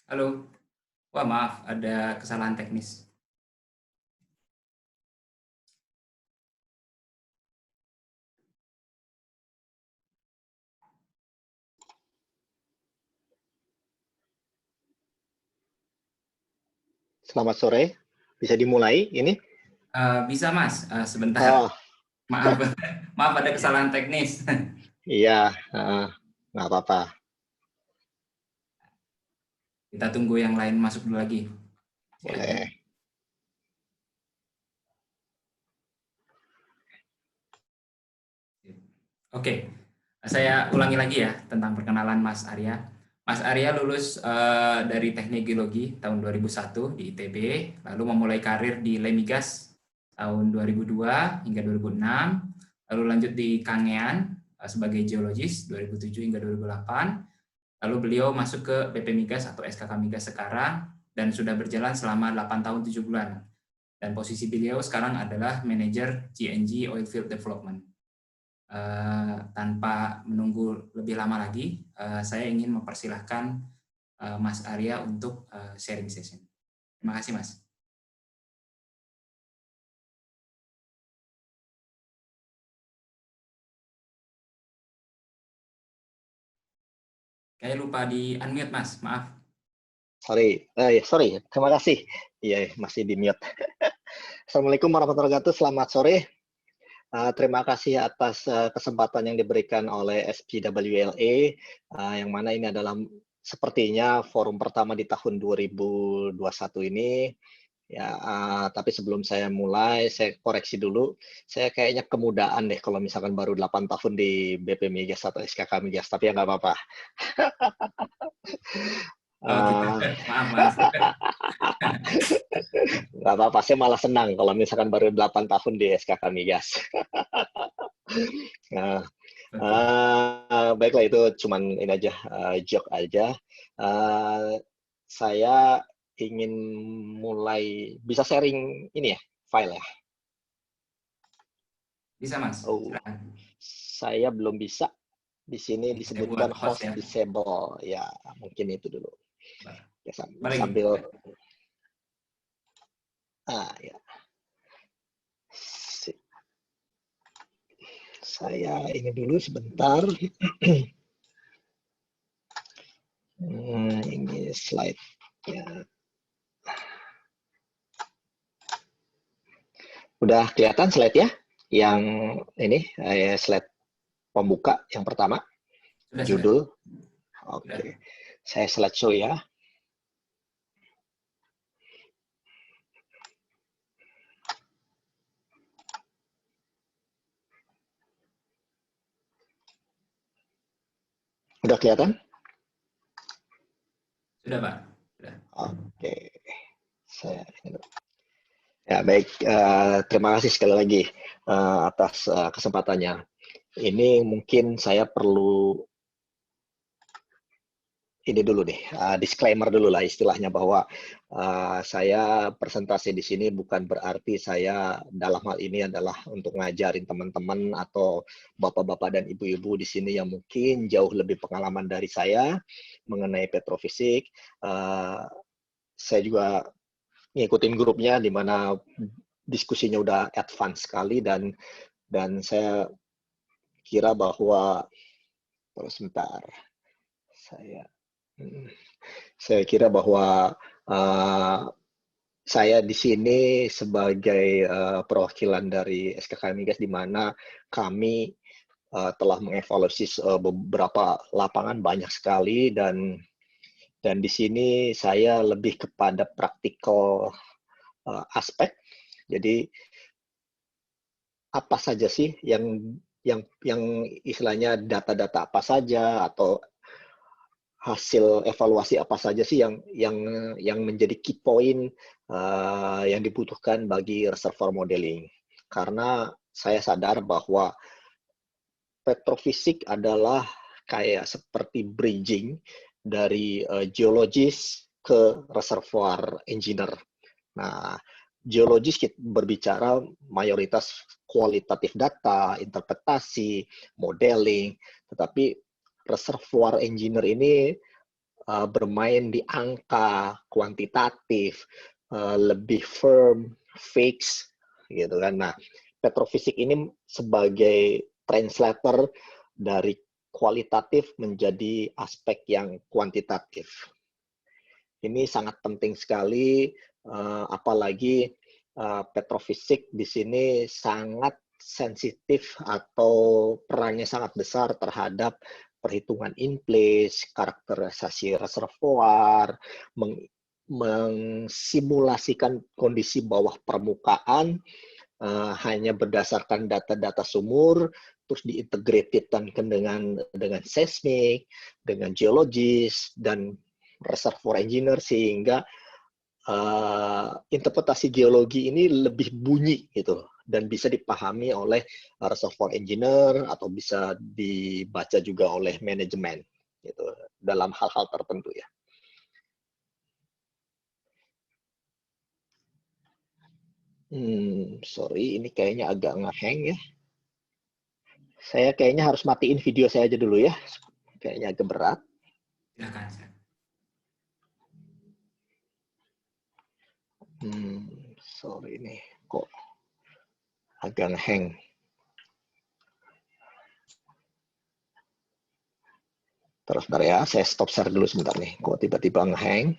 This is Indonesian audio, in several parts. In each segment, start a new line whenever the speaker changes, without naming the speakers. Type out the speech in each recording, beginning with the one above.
Halo. Wah, maaf, ada kesalahan teknis.
Selamat sore, bisa dimulai ini?
Bisa, Mas, sebentar.
Oh,
Maaf, maaf ada
iya,
kesalahan teknis.
iya, nggak apa-apa.
Kita tunggu yang lain masuk dulu lagi. Sekali lagi.
Boleh.
Oke, saya ulangi lagi ya tentang perkenalan Mas Arya. Mas Arya lulus dari Teknik Geologi tahun 2001 di ITB, lalu memulai karir di Lemigas tahun 2002 hingga 2006, lalu lanjut di Kangean sebagai geologis 2007 hingga 2008. Lalu beliau masuk ke BP Migas atau SKK Migas sekarang dan sudah berjalan selama 8 tahun 7 bulan. Dan posisi beliau sekarang adalah manajer GNG Oilfield Development. Tanpa menunggu lebih lama lagi, saya ingin mempersilahkan Mas Arya untuk sharing session. Terima kasih, Mas. Kayak lupa di unmute, Mas. Maaf.
Sorry, terima kasih. Iya, masih di mute. Assalamualaikum warahmatullahi wabarakatuh, selamat sore. Terima kasih atas kesempatan yang diberikan oleh SPWLE, yang mana ini adalah sepertinya forum pertama di tahun 2021 ini. Ya, tapi sebelum saya mulai, saya koreksi dulu. Saya kayaknya kemudaan deh kalau misalkan baru 8 tahun di BP Migas atau SKK Migas, tapi ya nggak apa-apa.
Oh, gitu.
Eh,
Maaf, Mas.
Nggak apa-apa, saya malah senang kalau misalkan baru 8 tahun di SKK Migas. Nah,
Oke.
baiklah itu cuman ini aja, joke aja. Eh, saya ingin mulai, bisa sharing ini ya, file ya?
Bisa, Mas.
Oh,
Silakan.
saya belum bisa. Di sini
Oke, saya buat
disebutkan
host
host
ya.
disable. Ya, mungkin itu dulu. Ya,
Balik.
sambil, ya. Saya ini dulu sebentar. Ini slide. Ya. Udah kelihatan slide ya? Yang ini slide pembuka yang pertama,
Sudah, sudah.
judul.
Sudah.
Oke, saya slideshow ya. Udah kelihatan?
Sudah, Pak. Sudah.
Oke, saya ya baik. Terima kasih sekali lagi atas kesempatannya. Ini mungkin saya perlu ini dulu deh, disclaimer dulu lah istilahnya bahwa saya presentasi di sini bukan berarti saya dalam hal ini adalah untuk ngajarin teman-teman atau bapak-bapak dan ibu-ibu di sini yang mungkin jauh lebih pengalaman dari saya mengenai petrofisik. Saya juga ngikutin grupnya di mana diskusinya udah advance sekali dan saya kira bahwa sebentar saya saya kira bahwa uh, saya di sini sebagai perwakilan dari SKK Migas di mana kami telah mengevaluasi beberapa lapangan banyak sekali dan di sini saya lebih kepada praktikal aspek. Jadi apa saja sih yang istilahnya data-data apa saja atau hasil evaluasi apa saja sih yang menjadi key point yang dibutuhkan bagi reservoir modeling. Karena saya sadar bahwa petrofisik adalah kayak seperti bridging dari geologis ke reservoir engineer. Nah, geologis kita berbicara mayoritas kualitatif data, interpretasi, modeling, tetapi reservoir engineer ini bermain di angka kuantitatif, lebih firm, fix, gitu kan. Nah, petrofisik ini sebagai translator dari kualitatif menjadi aspek yang kuantitatif. Ini sangat penting sekali, apalagi petrofisik di sini sangat sensitif atau perannya sangat besar terhadap perhitungan in place, karakterisasi reservoir, mengsimulasikan kondisi bawah permukaan hanya berdasarkan data-data sumur, terus diintegratedkan dengan seismik, dengan geologis dan reservoir engineer, sehingga interpretasi geologi ini lebih bunyi gitu dan bisa dipahami oleh reservoir engineer atau bisa dibaca juga oleh manajemen gitu dalam hal-hal tertentu ya. Sorry, ini kayaknya agak ngehang ya. Saya kayaknya harus matiin video saya aja dulu ya. Kayaknya agak berat.
Silakan.
Sorry nih, kok agak ngehang. Terus bentar ya, saya stop share dulu sebentar nih. Kok tiba-tiba ngehang.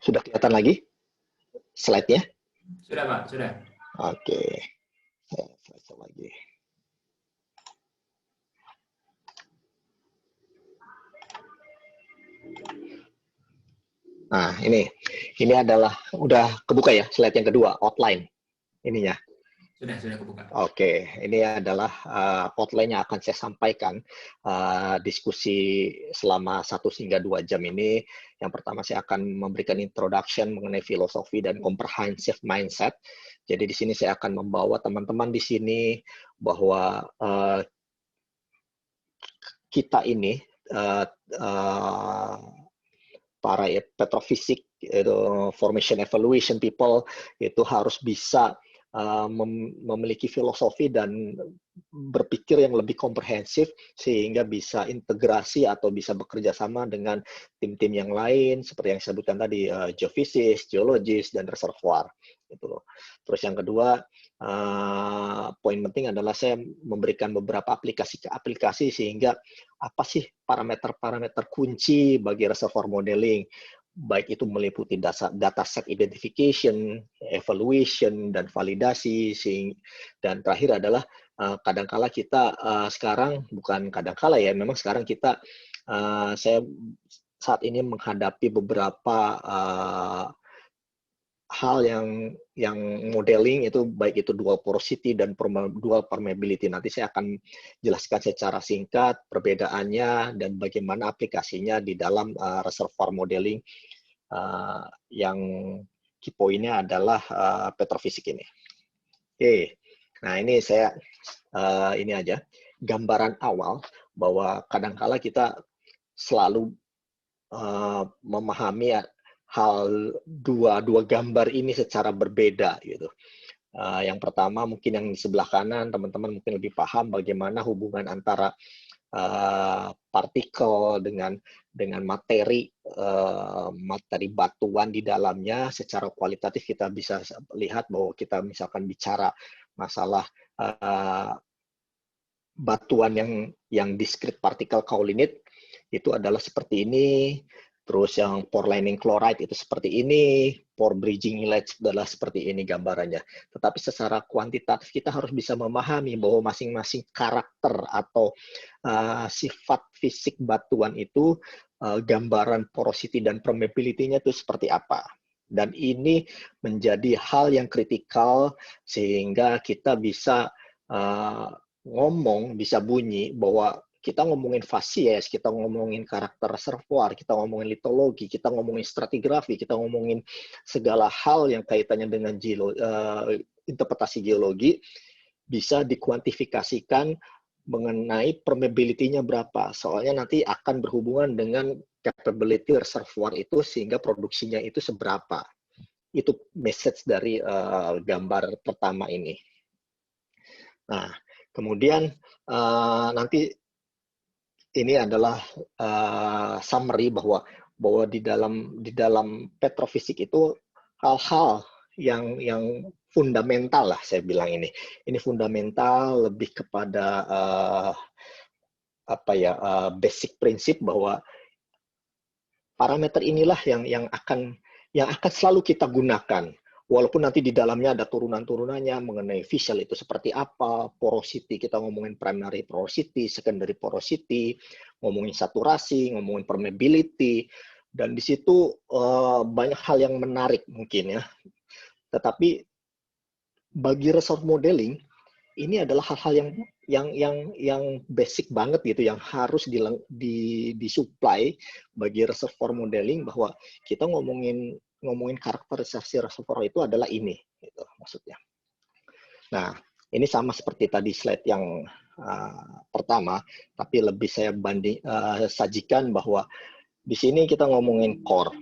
Sudah kelihatan lagi slide-nya?
Sudah, Pak, sudah.
Oke, saya selesai lagi. Nah, ini adalah udah kebuka ya slide yang kedua, outline ininya.
Sudah kebuka.
Oke, ini adalah outline yang akan saya sampaikan diskusi selama 1 hingga 2 jam ini. Yang pertama saya akan memberikan introduction mengenai filosofi dan comprehensive mindset. Jadi di sini saya akan membawa teman-teman di sini bahwa kita ini para petrofisik, formation evaluation people itu harus bisa memiliki filosofi dan berpikir yang lebih komprehensif sehingga bisa integrasi atau bisa bekerja sama dengan tim-tim yang lain seperti yang saya sebutkan tadi, geofisis, geologis, dan reservoir. Gitu. Terus yang kedua, poin penting adalah saya memberikan beberapa aplikasi sehingga apa sih parameter-parameter kunci bagi reservoir modeling, baik itu meliputi data set identification, evaluation, dan validasi. Dan terakhir adalah kadangkala kita sekarang, bukan kadangkala ya, memang sekarang kita, saya saat ini menghadapi beberapa hal yang modeling itu baik itu dual porosity dan dual permeability. Nanti saya akan jelaskan secara singkat perbedaannya dan bagaimana aplikasinya di dalam reservoir modeling yang key point-nya adalah petrofisik ini. Oke, nah ini saya ini aja gambaran awal bahwa kadangkala kita selalu memahami hal dua gambar ini secara berbeda gitu. Yang pertama mungkin yang di sebelah kanan teman-teman mungkin lebih paham bagaimana hubungan antara partikel dengan materi batuan di dalamnya. Secara kualitatif kita bisa lihat bahwa kita misalkan bicara masalah batuan yang discrete particle kaulinit itu adalah seperti ini. Terus yang pore lining chloride itu seperti ini, pore bridging inlet adalah seperti ini gambarannya. Tetapi secara kuantitatif kita harus bisa memahami bahwa masing-masing karakter atau sifat fisik batuan itu, gambaran porosity dan permeability-nya itu seperti apa. Dan ini menjadi hal yang kritikal sehingga kita bisa ngomong, bisa bunyi bahwa kita ngomongin fasies, kita ngomongin karakter reservoir, kita ngomongin litologi, kita ngomongin stratigrafi, kita ngomongin segala hal yang kaitannya dengan interpretasi geologi bisa dikuantifikasikan mengenai permeability-nya berapa. Soalnya nanti akan berhubungan dengan capability reservoir itu sehingga produksinya itu seberapa. Itu message dari gambar pertama ini. Nah, kemudian nanti ini adalah summary bahwa di dalam petrofisik itu hal-hal yang fundamental lah saya bilang ini. Ini fundamental lebih kepada basic prinsip bahwa parameter inilah yang akan selalu kita gunakan. Walaupun nanti di dalamnya ada turunan-turunannya mengenai visual itu seperti apa, porosity, kita ngomongin primary porosity, secondary porosity, ngomongin saturasi, ngomongin permeability, dan di situ banyak hal yang menarik mungkin ya. Tetapi bagi reservoir modeling, ini adalah hal-hal yang basic banget gitu, yang harus disupply bagi reservoir modeling, bahwa kita ngomongin karakterisasi reservoir itu adalah ini, gitu, maksudnya. Nah, ini sama seperti tadi slide yang pertama, tapi lebih saya sajikan bahwa di sini kita ngomongin core,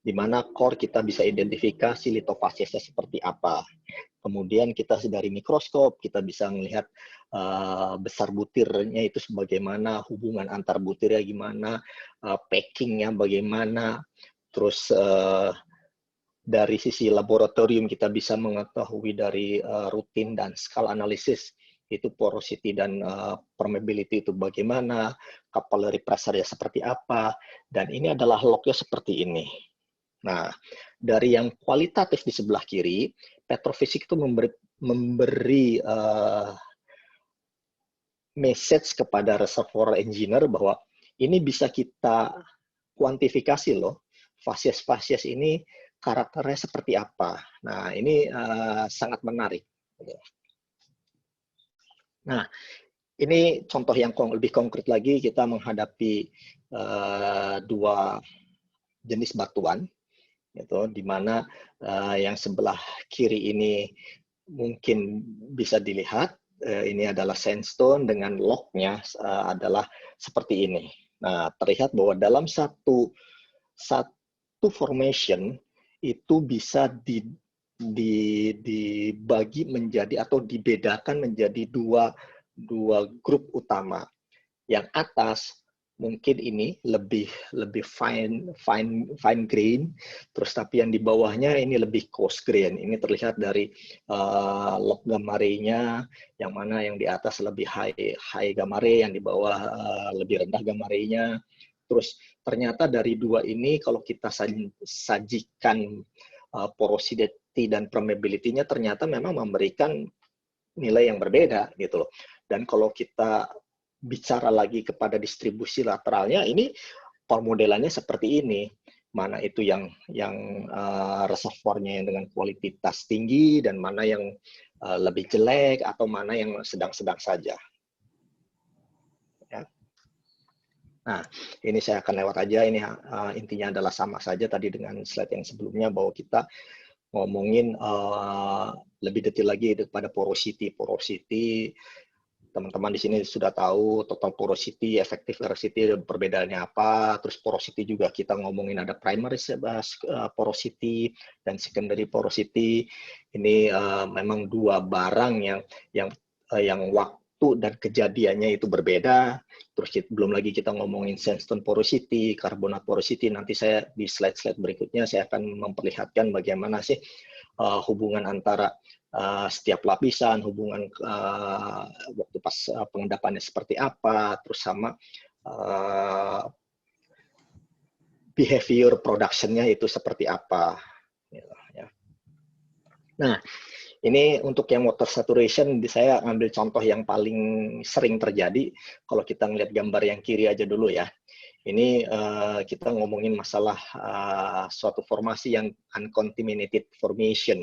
di mana core kita bisa identifikasi litofasisnya seperti apa. Kemudian kita dari mikroskop, kita bisa melihat besar butirnya itu sebagaimana, hubungan antar butirnya gimana, packingnya bagaimana, terus dari sisi laboratorium kita bisa mengetahui dari rutin dan scale analysis itu porosity dan permeability itu bagaimana, capillary pressure-nya seperti apa, dan ini adalah lognya seperti ini. Nah, dari yang kualitatif di sebelah kiri, petrofisik itu memberi message kepada reservoir engineer bahwa ini bisa kita kuantifikasi loh, fasies-fasies ini karakternya seperti apa. Nah, ini sangat menarik. Nah, ini contoh yang lebih konkret lagi, kita menghadapi dua jenis batuan, gitu, di mana yang sebelah kiri ini mungkin bisa dilihat, ini adalah sandstone dengan lognya adalah seperti ini. Nah, terlihat bahwa dalam satu formation itu bisa dibagi menjadi atau dibedakan menjadi dua grup utama. Yang atas mungkin ini lebih fine grain, terus tapi yang di bawahnya ini lebih coarse grain. Ini terlihat dari log gamma ray-nya, yang mana yang di atas lebih high gamma ray, yang di bawah lebih rendah gamma ray-nya. Terus ternyata dari dua ini kalau kita sajikan porosity dan permeability-nya, ternyata memang memberikan nilai yang berbeda gitu loh. Dan kalau kita bicara lagi kepada distribusi lateralnya, ini permodelannya seperti ini. Mana itu yang reservoirnya yang dengan kualitas tinggi, dan mana yang lebih jelek, atau mana yang sedang-sedang saja. Ya. Nah, ini saya akan lewat aja. Ini intinya adalah sama saja tadi dengan slide yang sebelumnya, bahwa kita ngomongin lebih detail lagi kepada porosity. Teman-teman di sini sudah tahu total porosity, effective porosity, perbedaannya apa. Terus porosity juga kita ngomongin ada primary porosity dan secondary porosity. Ini memang dua barang yang waktu dan kejadiannya itu berbeda. Terus belum lagi kita ngomongin sandstone porosity, carbonate porosity. Nanti saya di slide-slide berikutnya saya akan memperlihatkan bagaimana sih hubungan antara setiap lapisan, hubungan waktu pas pengendapannya seperti apa, terus sama behavior production-nya itu seperti apa. Nah, ini untuk yang water saturation, saya ambil contoh yang paling sering terjadi. Kalau kita ngelihat gambar yang kiri aja dulu ya. Ini kita ngomongin masalah suatu formasi yang uncontaminated formation.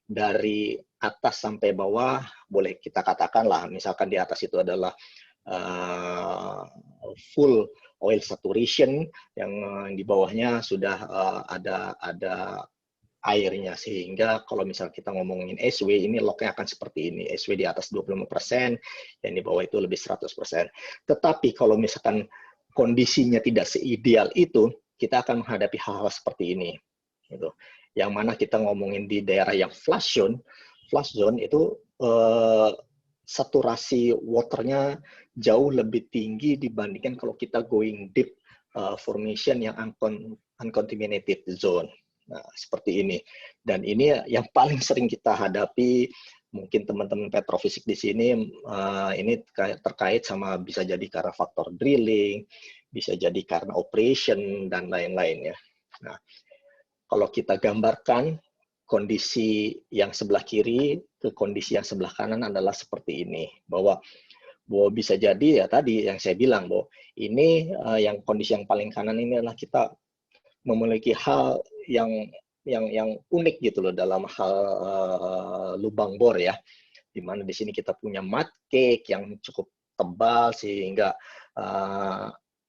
Dari atas sampai bawah, boleh kita katakan lah, misalkan di atas itu adalah full oil saturation, yang di bawahnya sudah ada airnya, sehingga kalau misal kita ngomongin SW ini lognya akan seperti ini, SW di atas 25%, yang di bawah itu lebih 100%. Tetapi kalau misalkan kondisinya tidak seideal itu, kita akan menghadapi hal-hal seperti ini, gitu. Yang mana kita ngomongin di daerah yang flush zone itu saturasi waternya jauh lebih tinggi dibandingkan kalau kita going deep formation yang uncontaminated zone. Nah, seperti ini. Dan ini yang paling sering kita hadapi, mungkin teman-teman petrofisik di sini, ini terkait sama bisa jadi karena faktor drilling, bisa jadi karena operation, dan lain-lain ya. Nah, kalau kita gambarkan kondisi yang sebelah kiri ke kondisi yang sebelah kanan adalah seperti ini, bahwa bisa jadi ya tadi yang saya bilang, bahwa ini yang kondisi yang paling kanan ini adalah kita memiliki hal yang unik gitu loh dalam hal lubang bor ya, di mana di sini kita punya mud cake yang cukup tebal sehingga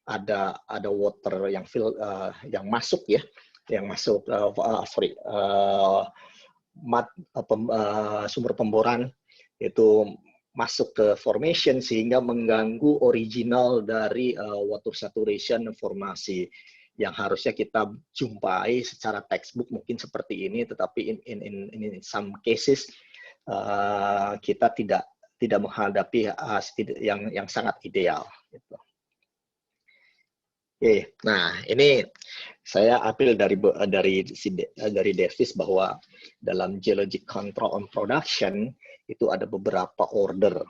ada water yang masuk ya, yang masuk sumber pemboran itu masuk ke formation sehingga mengganggu original dari water saturation formasi yang harusnya kita jumpai secara textbook mungkin seperti ini, tetapi in some cases kita tidak menghadapi yang sangat ideal. Gitu. Oke, nah ini saya ambil dari Davis bahwa dalam geologic control on production itu ada beberapa order.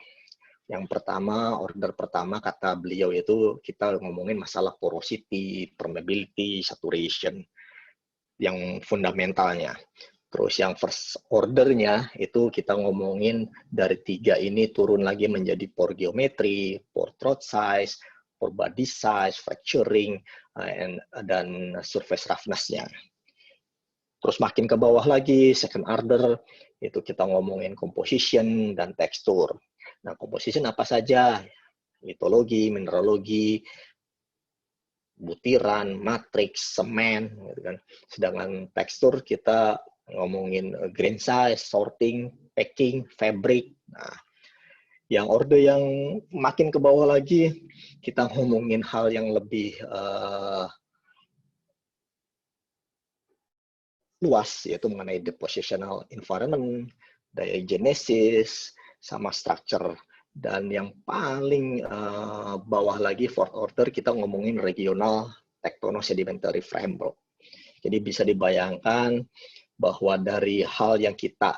Yang pertama, order pertama kata beliau itu kita ngomongin masalah porosity, permeability, saturation, yang fundamentalnya. Terus yang first ordernya itu kita ngomongin dari 3 ini turun lagi menjadi pore geometry, pore throat size, pore body size, fracturing, dan surface roughness-nya. Terus makin ke bawah lagi, second order, itu kita ngomongin composition dan tekstur. Nah, composition apa saja? Litologi, mineralogi, butiran, matriks, semen, gitu kan. Sedangkan tekstur kita ngomongin grain size, sorting, packing, fabric. Nah, yang order yang makin ke bawah lagi, kita ngomongin hal yang lebih luas, yaitu mengenai depositional environment, diagenesis, sama structure. Dan yang paling bawah lagi, fourth order, kita ngomongin regional tectono-sedimentary framework. Jadi bisa dibayangkan bahwa dari hal yang kita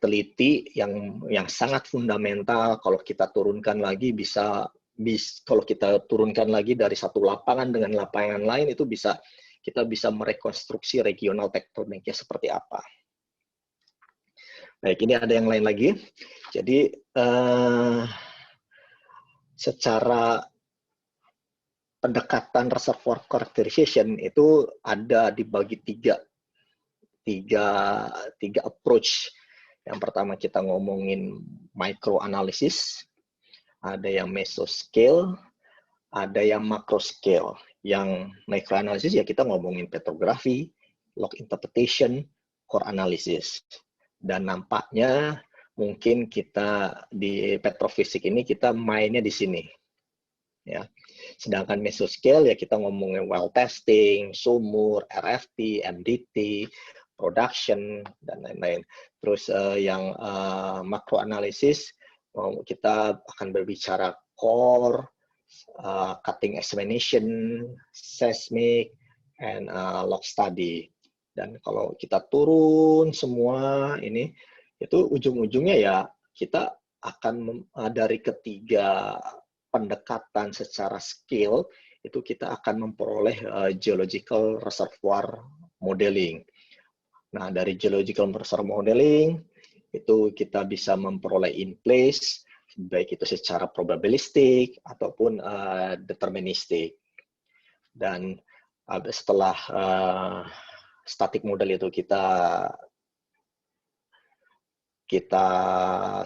teliti, yang sangat fundamental, kalau kita turunkan lagi kalau kita turunkan lagi dari satu lapangan dengan lapangan lain, itu kita bisa merekonstruksi regional tektoniknya seperti apa. Baik, ini ada yang lain lagi. Jadi secara pendekatan reservoir characterization itu ada dibagi tiga approach. Yang pertama kita ngomongin micro analysis, ada yang mesoscale, ada yang macro scale. Yang micro analysis ya kita ngomongin petrografi, log interpretation, core analysis. Dan nampaknya mungkin kita di petrofisik ini kita mainnya di sini. Ya. Sedangkan mesoscale ya kita ngomongin well testing, sumur, RFT, MDT, production, dan lain-lain. Terus yang macro analysis kita akan berbicara core, cutting examination, seismic, and log study. Dan kalau kita turun semua ini, itu ujung-ujungnya ya kita akan dari ketiga pendekatan secara skill, itu kita akan memperoleh geological reservoir modeling. Nah, dari geological reservoir modeling, itu kita bisa memperoleh in place, baik itu secara probabilistik ataupun deterministik. Dan setelah static model itu kita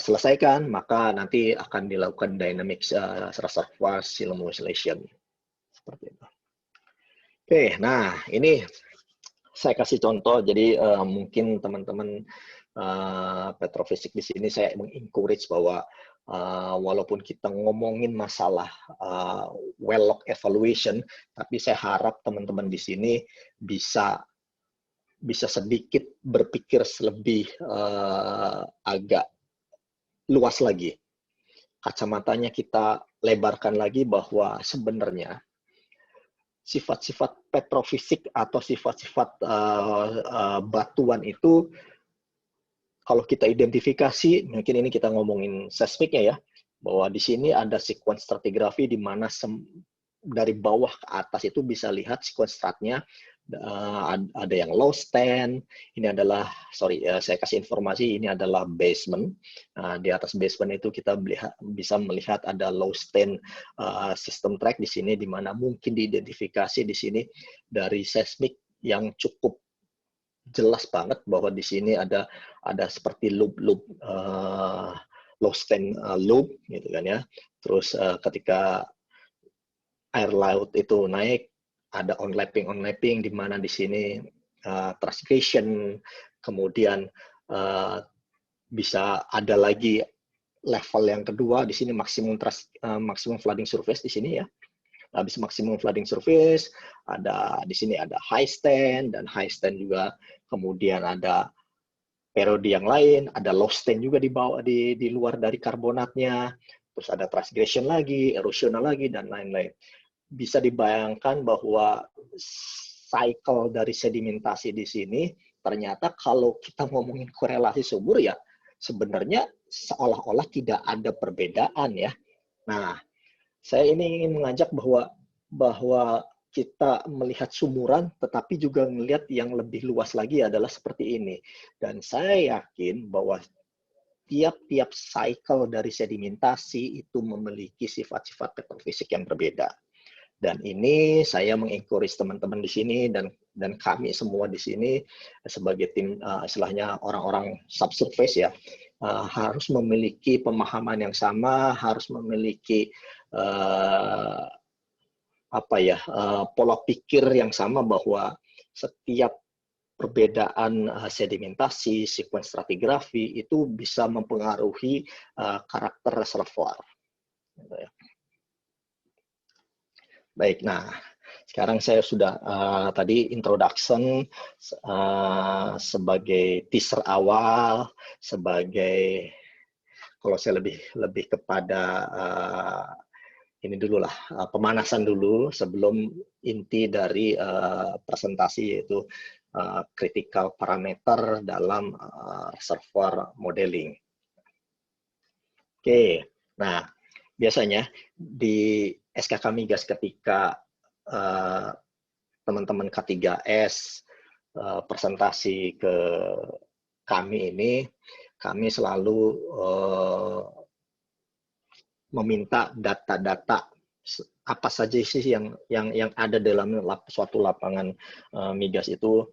selesaikan, maka nanti akan dilakukan dynamic reservoir simulation seperti itu. Oke, nah ini Saya kasih contoh, jadi mungkin teman-teman petrofisik di sini saya mengencourage bahwa walaupun kita ngomongin masalah well log evaluation, tapi saya harap teman-teman di sini bisa sedikit berpikir lebih agak luas lagi. Kacamatanya kita lebarkan lagi bahwa sebenarnya sifat-sifat petrofisik atau sifat-sifat batuan itu kalau kita identifikasi, mungkin ini kita ngomongin seismiknya ya, bahwa di sini ada sequence stratigraphy di mana dari bawah ke atas itu bisa lihat sequence stratnya. Ada yang low stand, ini adalah, saya kasih informasi, ini adalah basement. Di atas basement itu kita bisa melihat ada low stand system track di sini, di mana mungkin diidentifikasi di sini dari seismik yang cukup jelas banget bahwa di sini ada seperti loop low stand loop gitu kan ya. Terus ketika air laut itu naik, ada onlapping di mana di sini transgression, kemudian bisa ada lagi level yang kedua di sini maksimum flooding surface di sini ya. Habis maksimum flooding surface, di sini ada high stand, dan high stand juga kemudian ada periode yang lain, ada low stand juga di bawah di luar dari karbonatnya, terus ada transgression lagi, erosional lagi, dan lain-lain. Bisa dibayangkan bahwa cycle dari sedimentasi di sini ternyata kalau kita ngomongin korelasi subur ya sebenarnya seolah-olah tidak ada perbedaan ya. Nah, saya ini ingin mengajak bahwa kita melihat sumuran, tetapi juga melihat yang lebih luas lagi adalah seperti ini. Dan saya yakin bahwa tiap-tiap cycle dari sedimentasi itu memiliki sifat-sifat petrofisik yang berbeda. Dan ini saya mengencourage teman-teman di sini dan kami semua di sini sebagai tim istilahnya orang-orang subsurface ya, harus memiliki pemahaman yang sama, harus memiliki pola pikir yang sama bahwa setiap perbedaan sedimentasi, sequence stratigrafi itu bisa mempengaruhi karakter reservoir. Baik, nah sekarang saya sudah tadi introduction sebagai teaser awal, sebagai kalau saya lebih kepada ini dulu lah, pemanasan dulu sebelum inti dari presentasi, yaitu critical parameter dalam reservoir modeling. Oke, nah biasanya di SKK Migas ketika teman-teman K3S presentasi ke kami ini, kami selalu meminta data-data apa saja sih yang ada dalam suatu lapangan migas itu.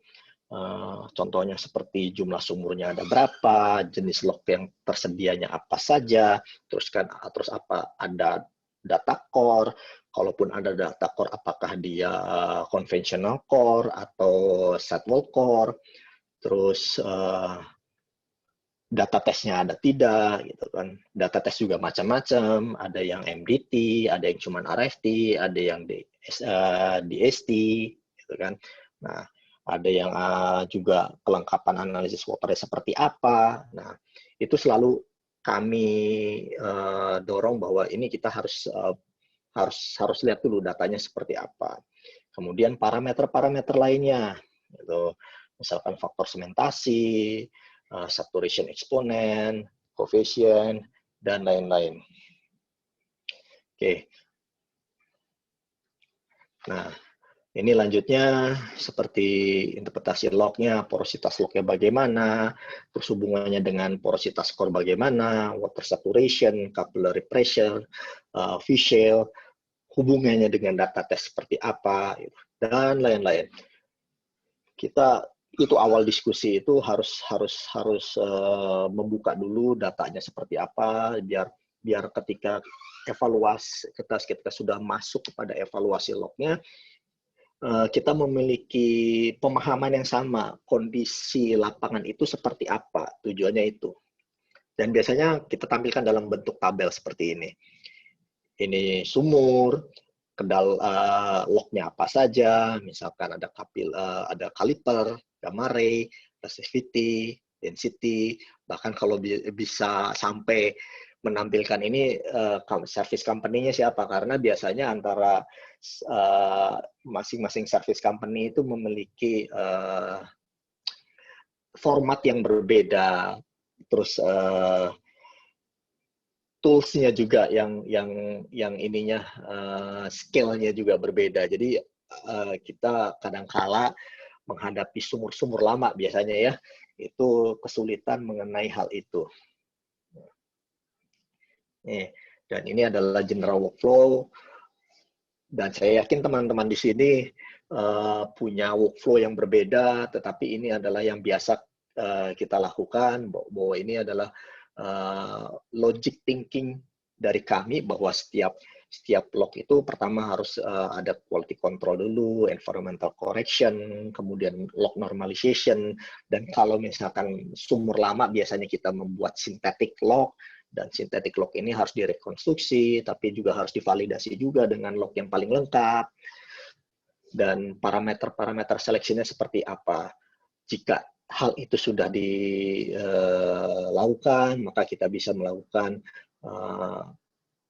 Contohnya seperti jumlah sumurnya ada berapa, jenis log yang tersedianya apa saja, terus apa ada data core, kalaupun ada data core apakah dia conventional core atau sidewall core, terus data tesnya ada tidak gitu kan. Data tes juga macam-macam, ada yang MDT, ada yang cuma RFT, ada yang DST gitu kan. Nah, ada yang juga kelengkapan analisis waternya seperti apa. Nah, itu selalu kami dorong bahwa ini kita harus lihat dulu datanya seperti apa. Kemudian parameter-parameter lainnya, gitu. Misalkan faktor sementasi, saturation exponent, coefficient, dan lain-lain. Oke. Nah, ini lanjutnya seperti interpretasi lognya, porositas lognya bagaimana, terus hubungannya dengan porositas core bagaimana, water saturation, capillary pressure, visual, hubungannya dengan data tes seperti apa, dan lain-lain. Itu awal diskusi itu harus membuka dulu datanya seperti apa, biar ketika evaluasi kita sudah masuk kepada evaluasi lognya, kita memiliki pemahaman yang sama, kondisi lapangan itu seperti apa, tujuannya itu. Dan biasanya kita tampilkan dalam bentuk tabel seperti ini. Ini sumur, lognya apa saja, misalkan ada kaliper, gamma ray, resistivity, density, bahkan kalau bisa sampai menampilkan ini service company-nya siapa, karena biasanya antara masing-masing service company itu memiliki format yang berbeda, terus tools-nya juga yang ininya scale-nya juga berbeda. Jadi kita kadang-kala menghadapi sumur-sumur lama biasanya ya, itu kesulitan mengenai hal itu. Nih, dan ini adalah general workflow, dan saya yakin teman-teman di sini punya workflow yang berbeda, tetapi ini adalah yang biasa kita lakukan, bahwa ini adalah logic thinking dari kami, bahwa setiap log itu pertama harus ada quality control dulu, environmental correction, kemudian log normalization, dan kalau misalkan sumur lama biasanya kita membuat synthetic log, dan synthetic log ini harus direkonstruksi, tapi juga harus divalidasi juga dengan log yang paling lengkap, dan parameter-parameter seleksinya seperti apa. Jika hal itu sudah dilakukan, maka kita bisa melakukan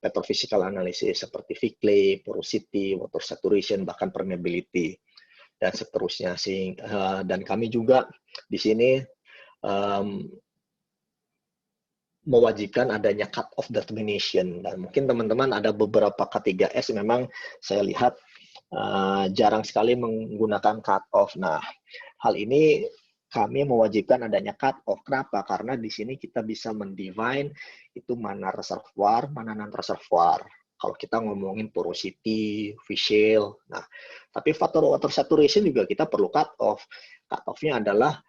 petrophysical analysis seperti V-clay, porosity, water saturation, bahkan permeability, dan seterusnya. Dan kami juga di sini mewajibkan adanya cut-off determination. Dan mungkin teman-teman ada beberapa K3S memang saya lihat jarang sekali menggunakan cut-off. Nah, hal ini kami mewajibkan adanya cut-off. Kenapa? Karena di sini kita bisa mendefine itu mana reservoir, mana non-reservoir. Kalau kita ngomongin porosity, facial. Nah, tapi faktor water saturation juga kita perlu cut-off. Cut-off-nya adalah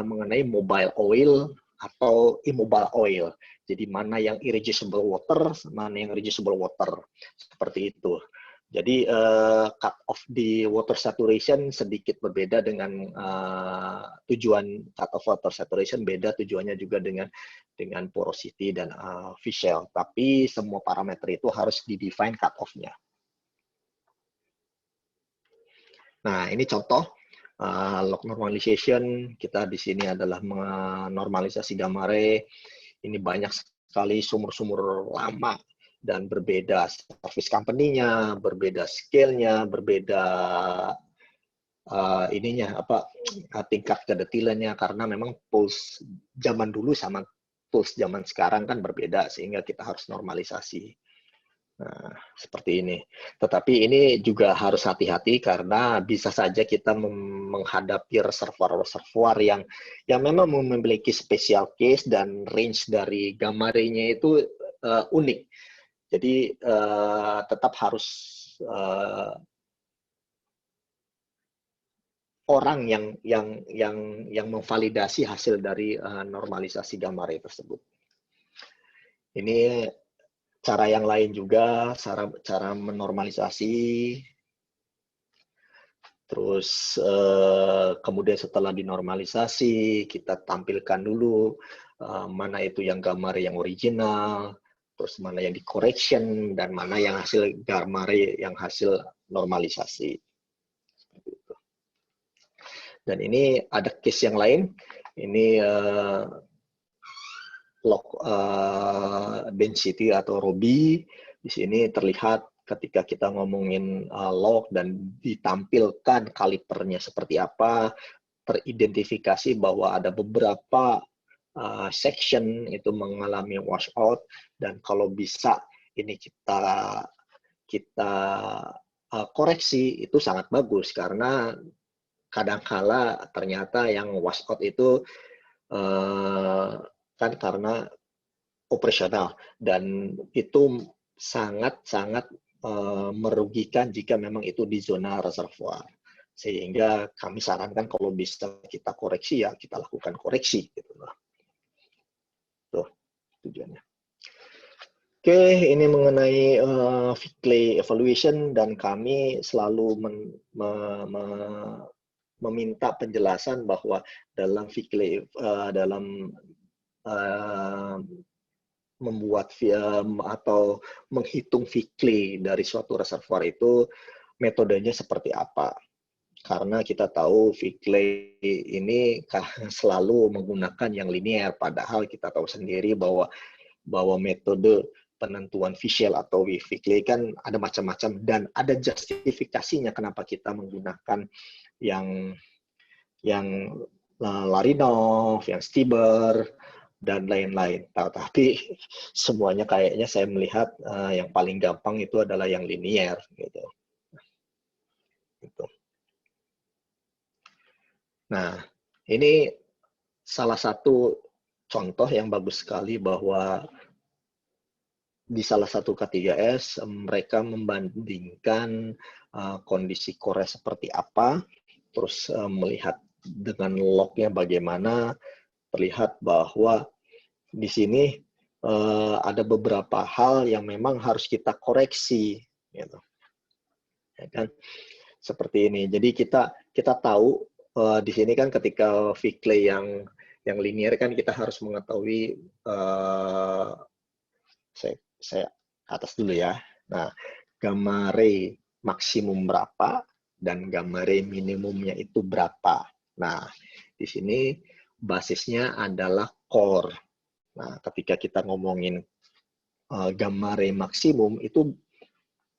mengenai mobile oil atau immobile oil. Jadi mana yang irreducible water, mana yang reducible water. Seperti itu. Jadi cut off di water saturation sedikit berbeda dengan tujuan cut off water saturation, beda tujuannya juga dengan porosity dan facial. Tapi semua parameter itu harus di-define cut off-nya. Nah, ini contoh log normalization. Kita di sini adalah menormalisasi gamma ray. Ini banyak sekali sumur-sumur lama dan berbeda service company-nya, berbeda scale-nya, berbeda tingkat kedetilannya, karena memang tools zaman dulu sama tools zaman sekarang kan berbeda, sehingga kita harus normalisasi. Nah, seperti ini. Tetapi ini juga harus hati-hati karena bisa saja kita menghadapi reservoir yang memang memiliki special case dan range dari gamma ray-nya itu unik. Jadi tetap harus orang yang memvalidasi hasil dari normalisasi gamma ray tersebut. Ini cara yang lain juga, cara menormalisasi. Terus kemudian setelah dinormalisasi, kita tampilkan dulu mana itu yang gamma ray yang original, terus mana yang di correction, dan mana yang hasil gamma ray yang hasil normalisasi. Seperti itu. Dan ini ada case yang lain. Ini log density atau ROBI. Di sini terlihat ketika kita ngomongin log dan ditampilkan kalipernya seperti apa, teridentifikasi bahwa ada beberapa section itu mengalami washout, dan kalau bisa ini kita koreksi, itu sangat bagus, karena kadangkala ternyata yang washout itu kan karena operasional, dan itu sangat-sangat merugikan jika memang itu di zona reservoir. Sehingga kami sarankan kalau bisa kita koreksi, ya kita lakukan koreksi. Gitu. Tuh tujuannya. Oke, ini mengenai Vickley evaluation, dan kami selalu meminta penjelasan bahwa dalam Vickley dalam uh, membuat atau menghitung Vickley dari suatu reservoir itu metodenya seperti apa. Karena kita tahu Vickley ini selalu menggunakan yang linear, padahal kita tahu sendiri bahwa metode penentuan Fischl atau Vickley kan ada macam-macam, dan ada justifikasinya kenapa kita menggunakan yang Larinov, yang Stieber, dan lain-lain. Tapi semuanya kayaknya saya melihat yang paling gampang itu adalah yang linear gitu. Nah, ini salah satu contoh yang bagus sekali bahwa di salah satu K3S mereka membandingkan kondisi core seperti apa, terus melihat dengan lognya bagaimana, terlihat bahwa di sini ada beberapa hal yang memang harus kita koreksi, gitu. Ya kan? Seperti ini. Jadi kita tahu di sini kan ketika Vickley yang linear kan kita harus mengetahui saya atas dulu ya. Nah, gamma ray maksimum berapa dan gamma ray minimumnya itu berapa. Nah, di sini basisnya adalah core. Nah, ketika kita ngomongin gamma ray maksimum itu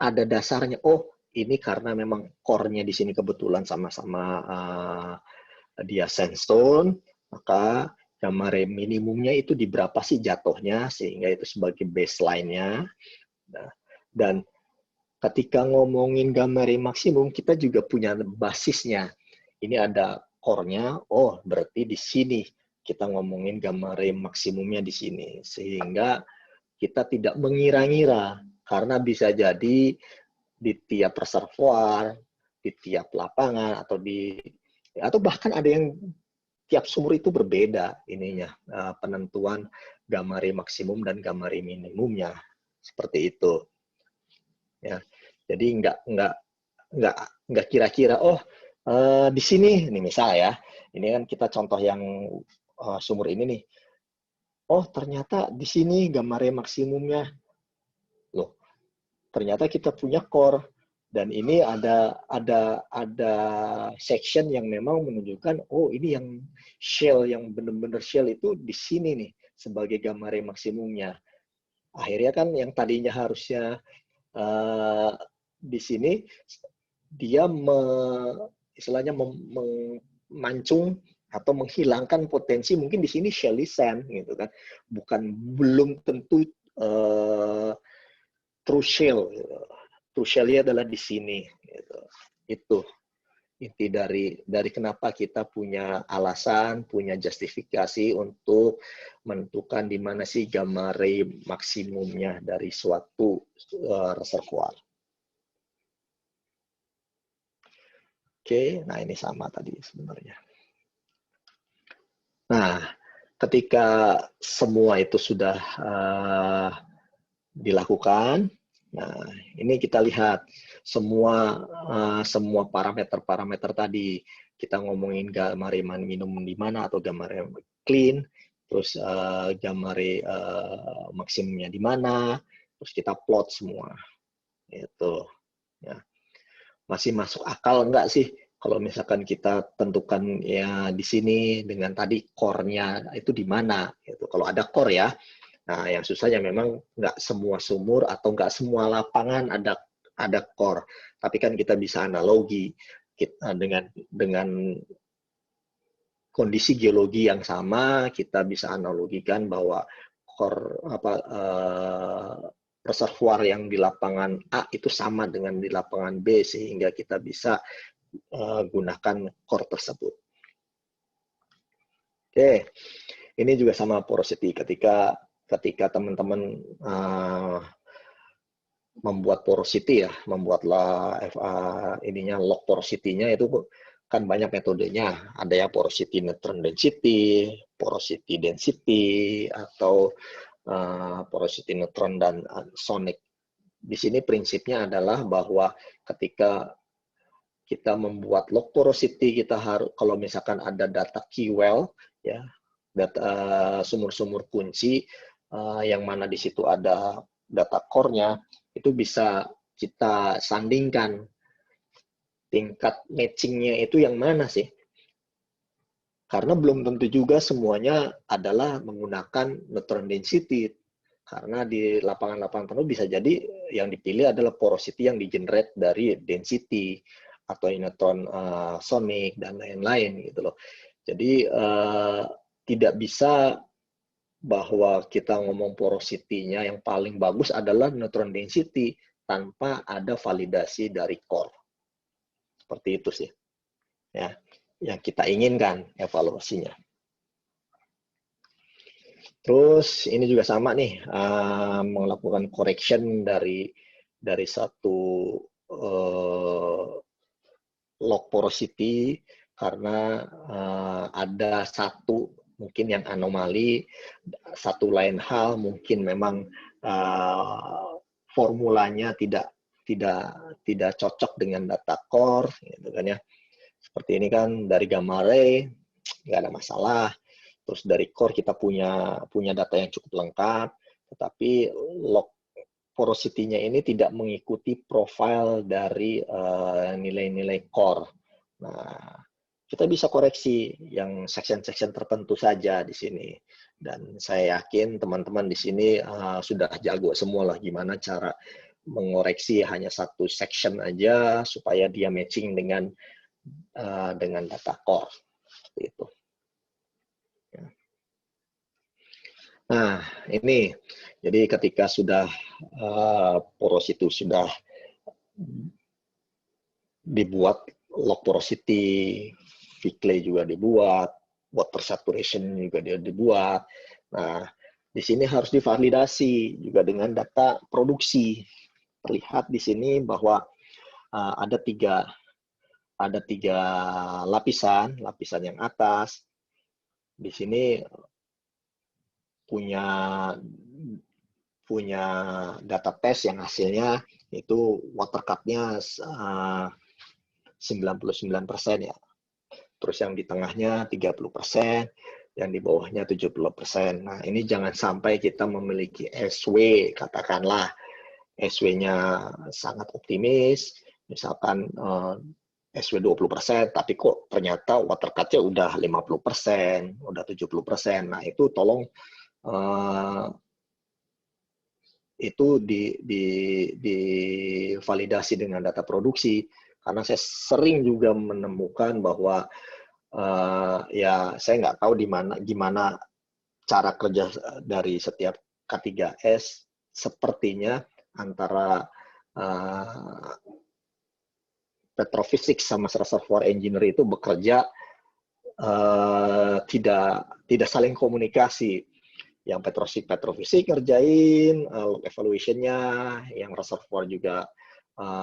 ada dasarnya. Oh, ini karena memang core-nya di sini kebetulan sama-sama dia sandstone, maka gamma ray minimumnya itu di berapa sih jatuhnya, sehingga itu sebagai baseline-nya. Nah, dan ketika ngomongin gamma ray maksimum, kita juga punya basisnya. Ini ada core-nya, oh berarti di sini kita ngomongin gamma ray maksimumnya di sini. Sehingga kita tidak mengira-ngira, karena bisa jadi di tiap reservoir, di tiap lapangan, atau bahkan ada yang tiap sumur itu berbeda ininya penentuan gamma ray maksimum dan gamma ray minimumnya, seperti itu. Ya, jadi nggak kira-kira di sini nih misal ya, ini kan kita contoh yang sumur ini nih. Oh ternyata di sini gamma ray maksimumnya, loh ternyata kita punya core. Dan ini ada section yang memang menunjukkan, oh ini yang shell, yang benar-benar shell itu di sini nih sebagai gamma ray maksimumnya. Akhirnya kan yang tadinya harusnya di sini dia istilahnya memancung atau menghilangkan potensi mungkin di sini shelly sand gitu kan, belum tentu true shell. True shell-nya adalah di sini. Gitu. Itu inti dari kenapa kita punya alasan, punya justifikasi untuk menentukan di mana sih gamma ray maksimumnya dari suatu reservoir. Oke, nah ini sama tadi sebenarnya. Nah, ketika semua itu sudah dilakukan, nah, ini kita lihat semua parameter tadi. Kita ngomongin gamma ray minimum di mana atau gamma ray clean, terus gamma ray maksimumnya di mana, terus kita plot semua. Itu. Ya. Masih masuk akal enggak sih kalau misalkan kita tentukan ya di sini dengan tadi core-nya itu di mana? Gitu. Kalau ada core ya. Nah, yang susahnya memang nggak semua sumur atau nggak semua lapangan ada core. Tapi kan kita bisa analogi dengan kondisi geologi yang sama, kita bisa analogikan bahwa core reservoir yang di lapangan A itu sama dengan di lapangan B, sehingga kita bisa gunakan core tersebut. Oke, ini juga sama porosity. Ketika teman-teman membuat porosity ya, membuatlah log porosity-nya itu kan banyak metodenya. Ada yang porosity neutron density, porosity density, atau porosity neutron dan sonic. Di sini prinsipnya adalah bahwa ketika kita membuat log porosity, kita harus, kalau misalkan ada data key well, ya, data sumur-sumur kunci, yang mana di situ ada data core-nya, itu bisa kita sandingkan tingkat matching-nya itu yang mana sih? Karena belum tentu juga semuanya adalah menggunakan neutron density. Karena di lapangan-lapangan penuh bisa jadi yang dipilih adalah porosity yang di-generate dari density atau neutron sonic dan lain-lain gitu loh. Jadi tidak bisa bahwa kita ngomong porosity-nya yang paling bagus adalah neutron density tanpa ada validasi dari core. Seperti itu sih. Ya, yang kita inginkan evaluasinya. Terus ini juga sama nih, melakukan correction dari satu log porosity karena ada satu mungkin yang anomali, satu lain hal mungkin memang formulanya tidak cocok dengan data core, gitu kan ya. Seperti ini kan dari gamma ray nggak ada masalah. Terus dari core kita punya data yang cukup lengkap, tetapi log porosity-nya ini tidak mengikuti profil dari nilai-nilai core. Nah, kita bisa koreksi yang section-section tertentu saja di sini. Dan saya yakin teman-teman di sini sudah jago semua lah gimana cara mengoreksi hanya satu section aja supaya dia matching dengan data core. Seperti itu. Nah, ini jadi ketika sudah poros itu sudah dibuat, log porosity, Vickley juga dibuat, water saturation juga dibuat. Nah, di sini harus divalidasi juga dengan data produksi. Terlihat di sini bahwa ada tiga lapisan yang atas. Di sini punya data test yang hasilnya itu water cut-nya 99% ya. Terus yang di tengahnya 30%, yang di bawahnya 70%. Nah, ini jangan sampai kita memiliki SW, katakanlah SW-nya sangat optimis, misalkan SW 20%, tapi kok ternyata water cut-nya udah 50%, udah 70%. Nah, itu tolong itu divalidasi dengan data produksi, karena saya sering juga menemukan bahwa ya saya nggak tahu gimana cara kerja dari setiap K3S, sepertinya antara petrofisik sama reservoir engineer itu bekerja tidak saling komunikasi. Yang petrofisik ngerjain evaluation-nya, yang reservoir juga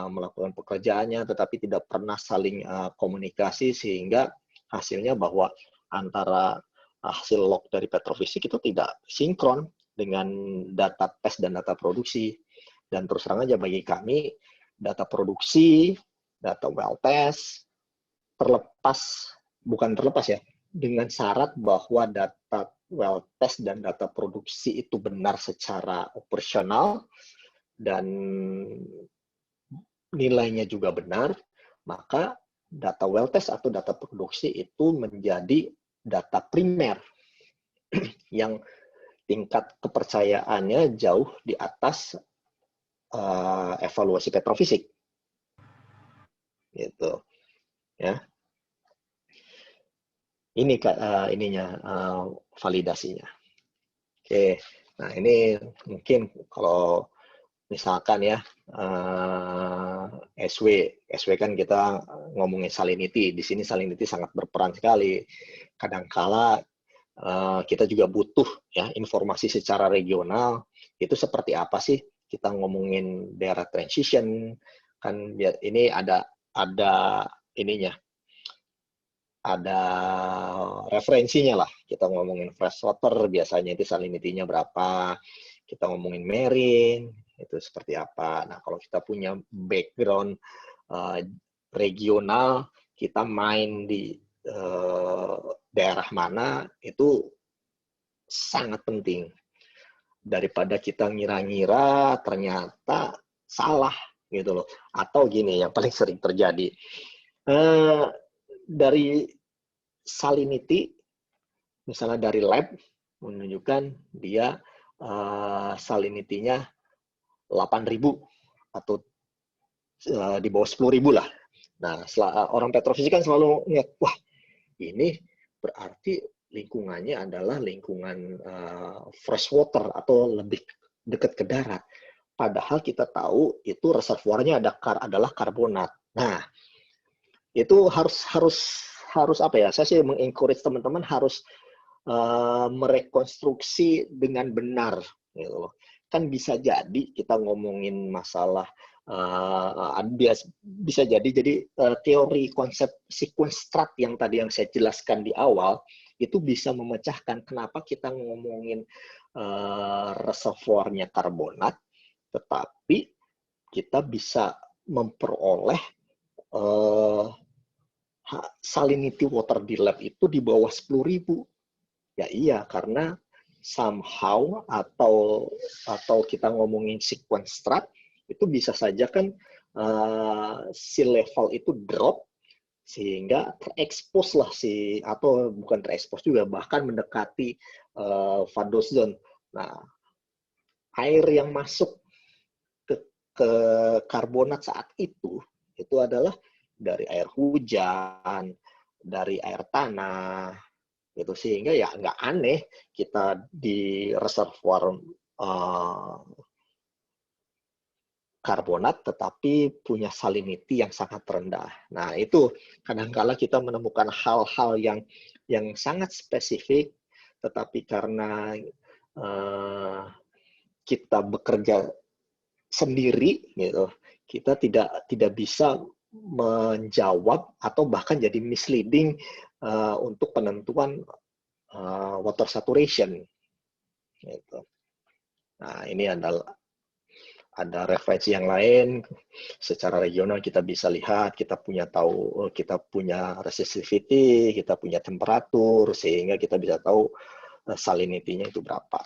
melakukan pekerjaannya, tetapi tidak pernah saling komunikasi, sehingga hasilnya bahwa antara hasil log dari petrofisik itu tidak sinkron dengan data tes dan data produksi. Dan terus terang aja bagi kami, data produksi, data well test, bukan terlepas ya, dengan syarat bahwa data well test dan data produksi itu benar secara operasional dan nilainya juga benar, maka data well test atau data produksi itu menjadi data primer yang tingkat kepercayaannya jauh di atas evaluasi petrofisik. Gitu. Ya. Ini validasinya. Oke. Nah, ini mungkin kalau misalkan ya SW kan kita ngomongin salinity. Di sini salinity sangat berperan sekali. Kadangkala kita juga butuh ya informasi secara regional. Itu seperti apa sih? Kita ngomongin daerah transition kan ini ada ininya. ada referensinya lah. Kita ngomongin freshwater, biasanya itu salinity-nya berapa. Kita ngomongin marine, itu seperti apa. Nah, kalau kita punya background regional, kita main di daerah mana, itu sangat penting. Daripada kita ngira-ngira ternyata salah gitu loh. Atau gini, yang paling sering terjadi. Dari salinity, misalnya dari lab, menunjukkan dia salinity-nya 8.000 atau di bawah 10.000 lah. Nah, orang petrofisika kan selalu ngeliat, wah ini berarti lingkungannya adalah lingkungan freshwater atau lebih dekat ke darat. Padahal kita tahu itu reservoirnya adalah karbonat. Nah, itu harus apa ya? Saya sih mengencourage teman-teman harus merekonstruksi dengan benar, gitu loh. Kan bisa jadi kita ngomongin masalah bisa jadi teori konsep sequence strat yang tadi yang saya jelaskan di awal itu bisa memecahkan kenapa kita ngomongin reservoirnya karbonat, tetapi kita bisa memperoleh salinity water di lab itu di bawah 10.000. Ya iya, karena somehow atau kita ngomongin sequence strat, itu bisa saja kan sea level itu drop sehingga terekspos lah atau bukan terekspos juga, bahkan mendekati vadose zone. Nah, air yang masuk ke karbonat saat itu adalah dari air hujan, dari air tanah, gitu. Sehingga ya nggak aneh kita di reservoir karbonat tetapi punya salinity yang sangat rendah. Nah, itu kadangkala kita menemukan hal-hal yang sangat spesifik, tetapi karena kita bekerja sendiri, gitu, kita tidak bisa menjawab atau bahkan jadi misleading untuk penentuan water saturation. Gitu. Nah, ini ada referensi yang lain. Secara regional kita bisa lihat, kita punya resistivity, kita punya temperatur, sehingga kita bisa tahu salinity-nya itu berapa.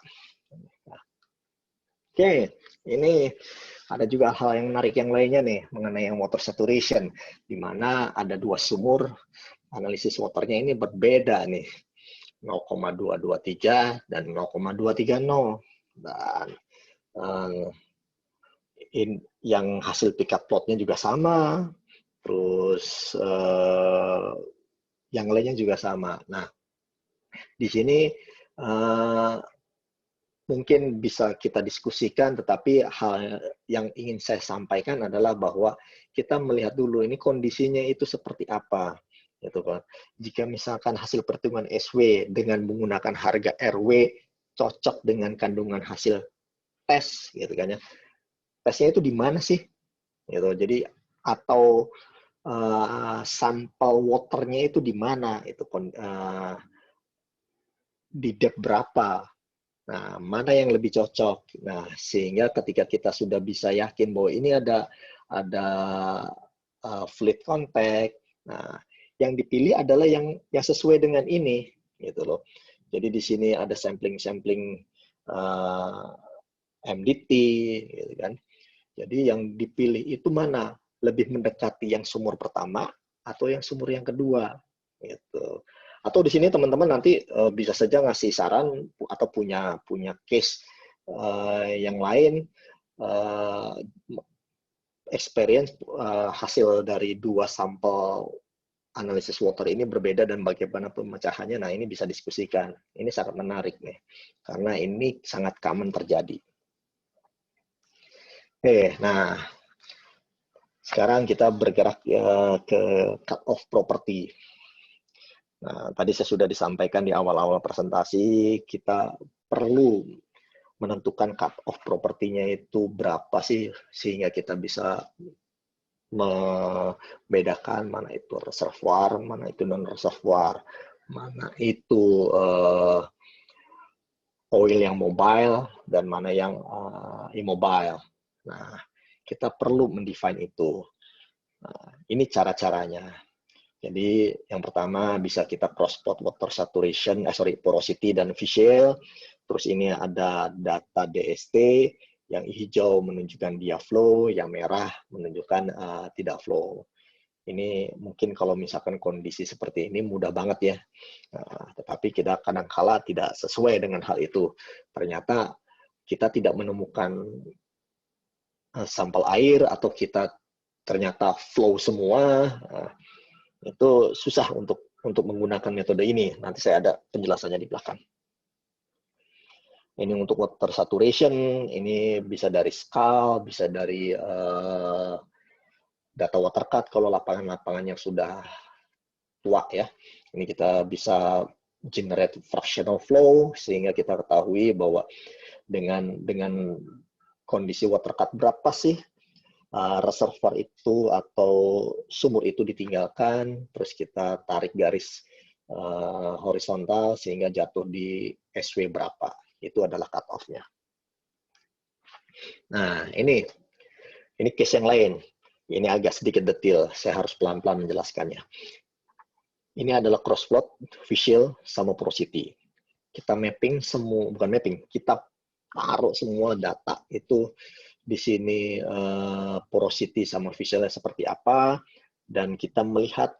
Nah, oke, ini ada juga hal yang menarik yang lainnya nih mengenai yang water saturation, di mana ada 2 sumur analisis waternya ini berbeda nih, 0,223 dan 0,230. Dan yang hasil pick up plotnya juga sama, terus yang lainnya juga sama. Nah, di sini mungkin bisa kita diskusikan, tetapi hal yang ingin saya sampaikan adalah bahwa kita melihat dulu ini kondisinya itu seperti apa, gitu kan. Jika misalkan hasil perhitungan SW dengan menggunakan harga RW cocok dengan kandungan hasil tes, gitu kan ya. Tesnya itu di mana sih? Gitu. Jadi atau sampel waternya itu di mana? Itu di depth berapa? Nah, mana yang lebih cocok? Nah, sehingga ketika kita sudah bisa yakin bahwa ini ada fluid contact, nah, yang dipilih adalah yang sesuai dengan ini, gitu loh. Jadi di sini ada sampling MDT, gitu kan. Jadi yang dipilih itu mana? Lebih mendekati yang sumur pertama atau yang sumur yang kedua, gitu. Atau di sini teman-teman nanti bisa saja ngasih saran atau punya case yang lain, experience hasil dari 2 sampel analisis water ini berbeda dan bagaimana pemecahannya. Nah, ini bisa diskusikan. Ini sangat menarik nih, karena ini sangat common terjadi. Oke, nah sekarang kita bergerak ke cut-off property. Nah, tadi saya sudah disampaikan di awal-awal presentasi, kita perlu menentukan cut-off property-nya itu berapa sih, sehingga kita bisa membedakan mana itu reservoir, mana itu non reservoir, mana itu oil yang mobile dan mana yang immobile. Nah, kita perlu mendefine itu. Nah, ini cara-caranya. Jadi yang pertama bisa kita cross-plot water saturation, porosity dan facial. Terus ini ada data DST, yang hijau menunjukkan dia flow, yang merah menunjukkan tidak flow. Ini mungkin kalau misalkan kondisi seperti ini mudah banget ya. Tetapi kita kadang-kala tidak sesuai dengan hal itu. Ternyata kita tidak menemukan sampel air atau kita ternyata flow semua. Itu susah untuk menggunakan metode ini. Nanti saya ada penjelasannya di belakang. Ini untuk water saturation, ini bisa dari SCAL, bisa dari data watercut kalau lapangan-lapangan yang sudah tua ya. Ini kita bisa generate fractional flow sehingga kita ketahui bahwa dengan kondisi watercut berapa sih reservoir itu atau sumur itu ditinggalkan, terus kita tarik garis horizontal sehingga jatuh di SW berapa. Itu adalah cut-off-nya. Nah, ini case yang lain. Ini agak sedikit detail, saya harus pelan-pelan menjelaskannya. Ini adalah cross-plot, facial, sama porosity. Kita mapping semua, bukan mapping, kita taruh semua data itu di sini porosity sama facialnya seperti apa, dan kita melihat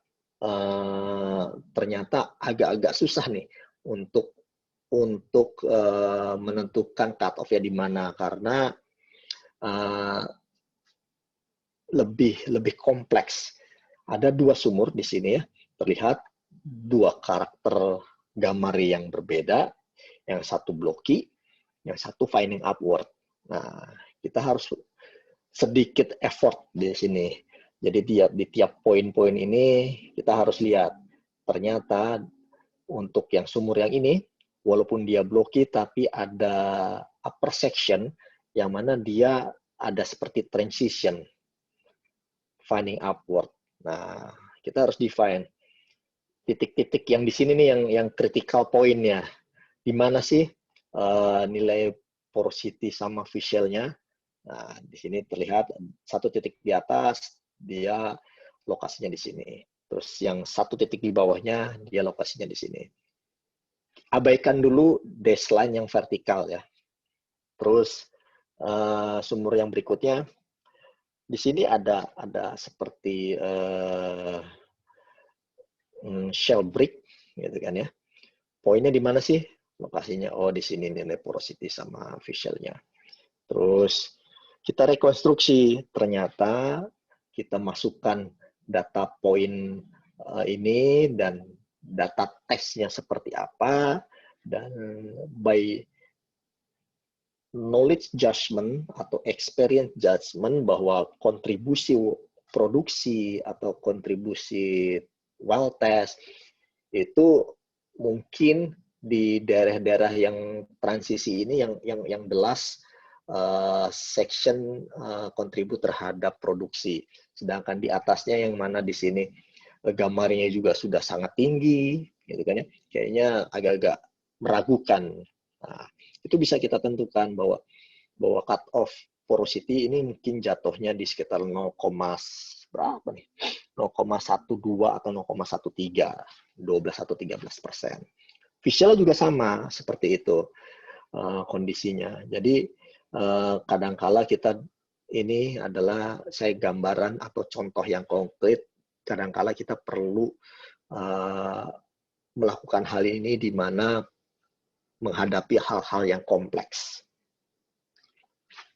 ternyata agak-agak susah nih untuk menentukan cut-off-nya di mana, karena lebih kompleks. Ada dua sumur di sini ya, terlihat dua karakter gambar yang berbeda, yang satu blocky, yang satu finding upward. Nah, kita harus sedikit effort di sini. Jadi di tiap poin-poin ini kita harus lihat, ternyata untuk yang sumur yang ini, walaupun dia blocky, tapi ada upper section yang mana dia ada seperti transition, finding upward. Nah, kita harus define titik-titik yang di sini nih yang critical point-nya. Di mana sih nilai porosity sama facial-nya? Nah, di sini terlihat satu titik di atas, dia lokasinya di sini. Terus yang satu titik di bawahnya, dia lokasinya di sini. Abaikan dulu baseline yang vertikal ya. Terus sumur yang berikutnya, di sini ada seperti shell brick, gitu kan ya. Poinnya di mana sih lokasinya? Oh, di sini nilai porosity sama facial-nya. Terus kita rekonstruksi, ternyata kita masukkan data poin ini dan data tesnya seperti apa, dan by knowledge judgment atau experience judgment bahwa kontribusi produksi atau kontribusi well test itu mungkin di daerah-daerah yang transisi ini yang the last section kontribut terhadap produksi. Sedangkan di atasnya yang mana di sini gambarnya juga sudah sangat tinggi, gitu kan ya. Kayaknya agak-agak meragukan. Nah, itu bisa kita tentukan bahwa cut off porosity ini mungkin jatuhnya di sekitar 0,berapa nih? 0,12 atau 0,13, 12 atau 13%. Facial juga sama seperti itu kondisinya. Jadi kadangkala kita ini adalah saya gambaran atau contoh yang konkret. Kadangkala kita perlu melakukan hal ini di mana menghadapi hal-hal yang kompleks.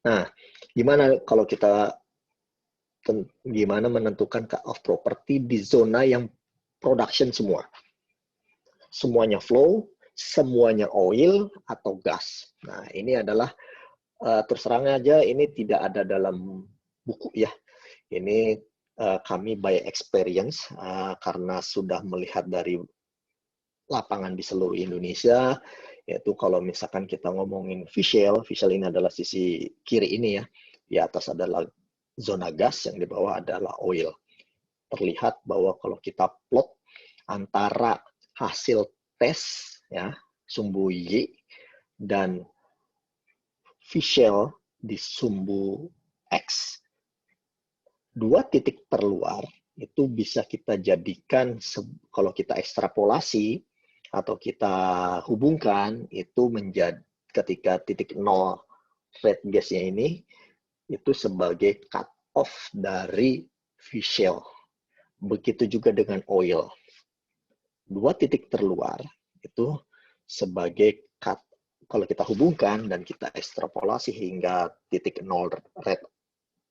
Nah, gimana kalau kita menentukan cut off property di zona yang production semua? Semuanya flow, semuanya oil atau gas. Nah, ini adalah terus terang aja ini tidak ada dalam buku ya. Ini kami by experience karena sudah melihat dari lapangan di seluruh Indonesia, yaitu kalau misalkan kita ngomongin facial ini adalah sisi kiri ini ya, di atas adalah zona gas, yang di bawah adalah oil. Terlihat bahwa kalau kita plot antara hasil tes ya sumbu Y dan Fischl di sumbu X, dua titik terluar itu bisa kita jadikan, kalau kita ekstrapolasi atau kita hubungkan, itu menjadi ketika titik nol rate gasnya ini itu sebagai cut off dari Fischl. Begitu juga dengan oil. Dua titik terluar itu sebagai cut, kalau kita hubungkan dan kita ekstrapolasi hingga titik nol rate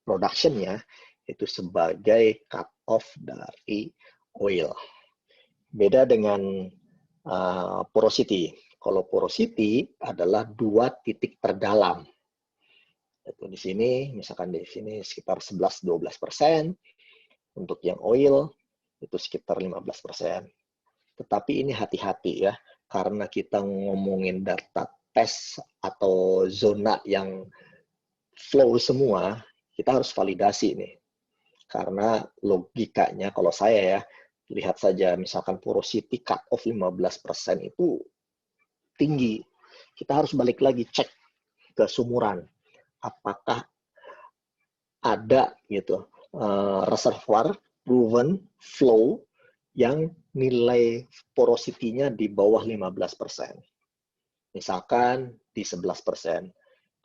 production-nya, itu sebagai cut off dari oil. Beda dengan porosity. Kalau porosity adalah dua titik terdalam. Itu di sini, misalkan di sini sekitar 11-12%. Untuk yang oil itu sekitar 15%. Tetapi ini hati-hati ya, karena kita ngomongin data tes atau zona yang flow semua, kita harus validasi nih. Karena logikanya kalau saya ya, lihat saja misalkan porosity cut off 15% itu tinggi. Kita harus balik lagi cek ke sumuran. Apakah ada gitu reservoir proven flow yang nilai porosity-nya di bawah 15%. Misalkan di 11%.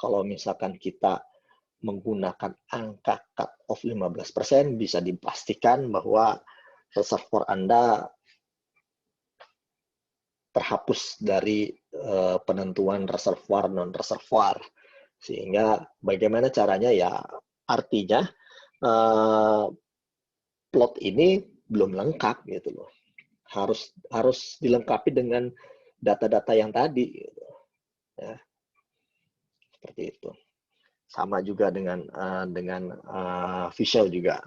Kalau misalkan kita menggunakan angka cut off 15%, bisa dipastikan bahwa reservoir Anda terhapus dari penentuan reservoir non-reservoir. Sehingga bagaimana caranya ya, artinya plot ini belum lengkap gitu loh. Harus dilengkapi dengan data-data yang tadi gitu. Ya. Seperti itu. Sama juga dengan Fischl juga.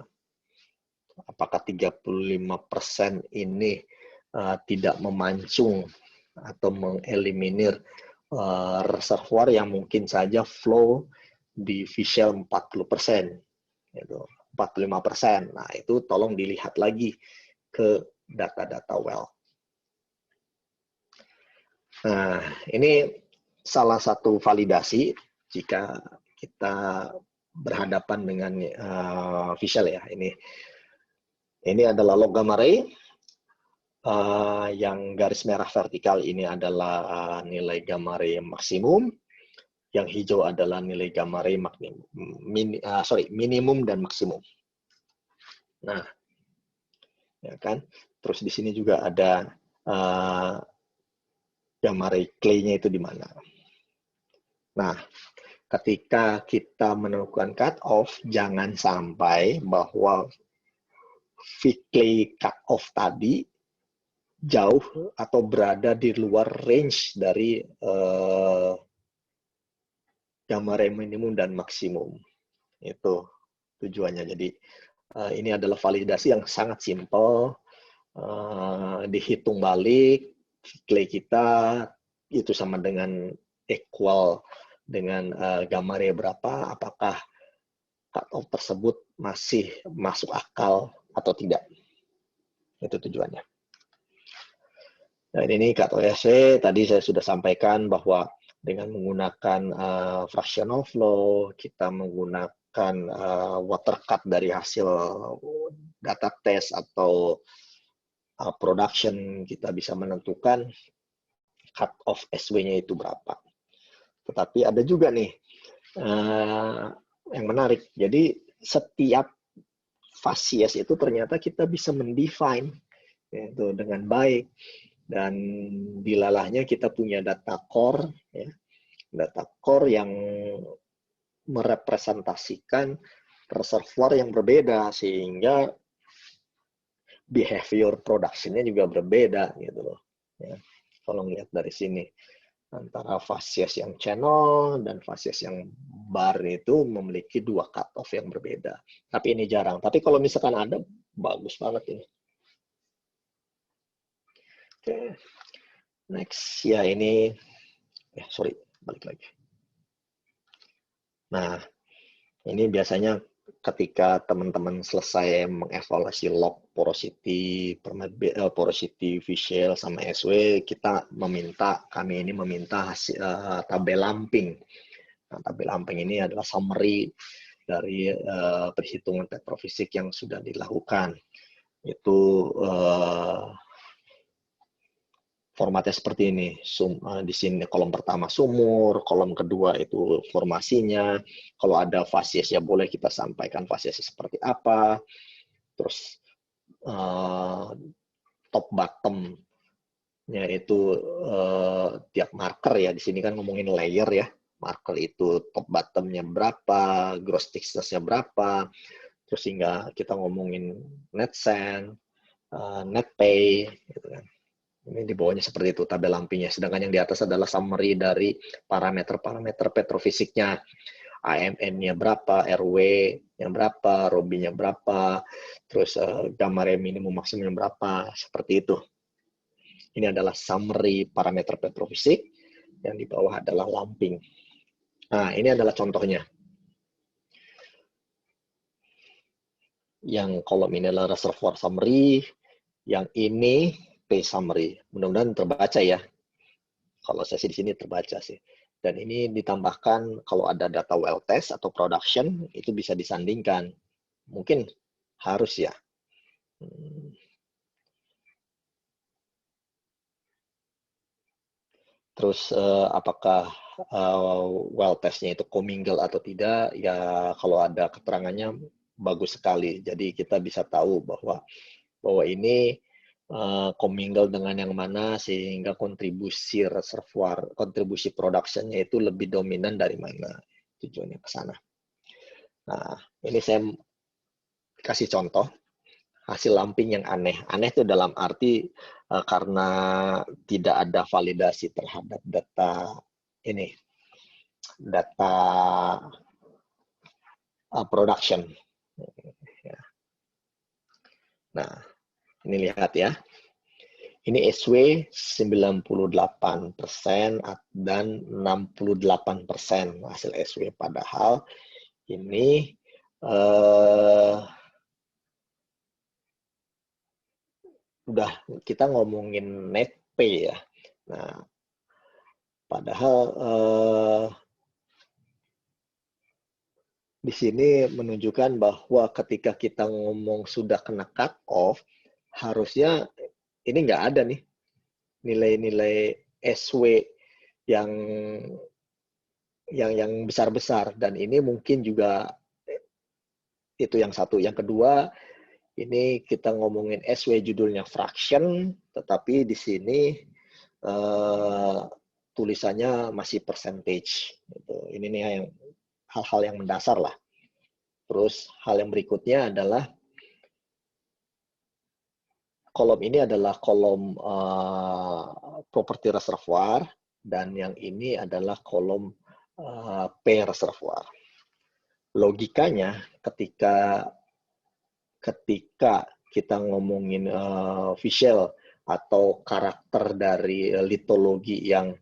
Apakah 35% ini tidak memancung atau mengeliminir reservoir yang mungkin saja flow di Fischl 40%, gitu, 45%. Nah, itu tolong dilihat lagi ke data-data well. Nah, ini salah satu validasi jika kita berhadapan dengan Fischl ya. Ini adalah log gamma ray. Yang garis merah vertikal ini adalah nilai gamma ray maksimum. Yang hijau adalah nilai gamma ray minimum dan maksimum. Nah, ya kan. Terus di sini juga ada gamma ray clay-nya itu di mana. Nah, ketika kita menemukan cut off, jangan sampai bahwa clay cut off tadi jauh atau berada di luar range dari gamma ray minimum dan maksimum. Itu tujuannya. Jadi ini adalah validasi yang sangat simpel. Dihitung balik clay kita itu sama dengan equal dengan gamma ray berapa, apakah cut off tersebut masih masuk akal atau tidak. Itu tujuannya. Nah, ini cut off tadi saya sudah sampaikan bahwa dengan menggunakan fractional flow, kita menggunakan water cut dari hasil data test atau production, kita bisa menentukan cut off SW-nya itu berapa. Tetapi ada juga nih yang menarik. Jadi setiap fasies itu ternyata kita bisa mendefine itu dengan baik. Dan dilalahnya kita punya data core, ya, data core yang merepresentasikan reservoir yang berbeda, sehingga behavior production-nya juga berbeda gitu loh. Ya, kalau lihat dari sini, antara fasies yang channel dan fasies yang bar itu memiliki dua cut off yang berbeda. Tapi ini jarang. Tapi kalau misalkan ada, bagus banget ini. Oke, next ya ini, sorry, balik lagi. Nah, ini biasanya ketika teman-teman selesai mengevaluasi log porosity, porosity visual sama SW, kami ini meminta hasil, tabel lamping. Nah, tabel lamping ini adalah summary dari perhitungan petrofisik yang sudah dilakukan. Itu formatnya seperti ini. Di sini kolom pertama sumur, kolom kedua itu formasinya. Kalau ada fasiesnya boleh kita sampaikan fasiesnya seperti apa. Terus top bottom-nya itu tiap marker ya. Di sini kan ngomongin layer ya. Marker itu top bottom-nya berapa, gross thickness-nya berapa. Terus hingga kita ngomongin net sand, net pay, gitu kan. Ini di bawahnya seperti itu tabel lampingnya. Sedangkan yang di atas adalah summary dari parameter-parameter petrofisiknya. AMN-nya berapa, RW-nya berapa, ROBI-nya berapa, terus gamma ray minimum maksimumnya berapa, seperti itu. Ini adalah summary parameter petrofisik, yang di bawah adalah lamping. Nah, ini adalah contohnya. Yang kolom ini adalah reservoir summary, yang ini pay summary. Mudah-mudahan terbaca ya. Kalau saya sih di sini terbaca sih. Dan ini ditambahkan kalau ada data well test atau production, itu bisa disandingkan. Mungkin harus ya. Terus apakah well testnya itu commingle atau tidak? Ya kalau ada keterangannya bagus sekali. Jadi kita bisa tahu bahwa ini commingle dengan yang mana sehingga kontribusi reservoir, kontribusi production-nya itu lebih dominan dari mana. Tujuannya ke sana. Nah, ini saya kasih contoh hasil lamping yang aneh. Aneh itu dalam arti karena tidak ada validasi terhadap data ini, data production. Nah, ini lihat ya. Ini SW 98% dan 68% hasil SW. Padahal ini udah kita ngomongin net pay ya. Nah, padahal di sini menunjukkan bahwa ketika kita ngomong sudah kena cut off, harusnya ini nggak ada nih nilai-nilai SW yang besar-besar, dan ini mungkin juga itu yang satu. Yang kedua, ini kita ngomongin SW judulnya fraction, tetapi di sini tulisannya masih percentage. Ini nih yang hal-hal yang mendasar lah. Terus hal yang berikutnya adalah kolom ini adalah kolom property reservoir, dan yang ini adalah kolom P reservoir. Logikanya ketika kita ngomongin visual atau karakter dari litologi yang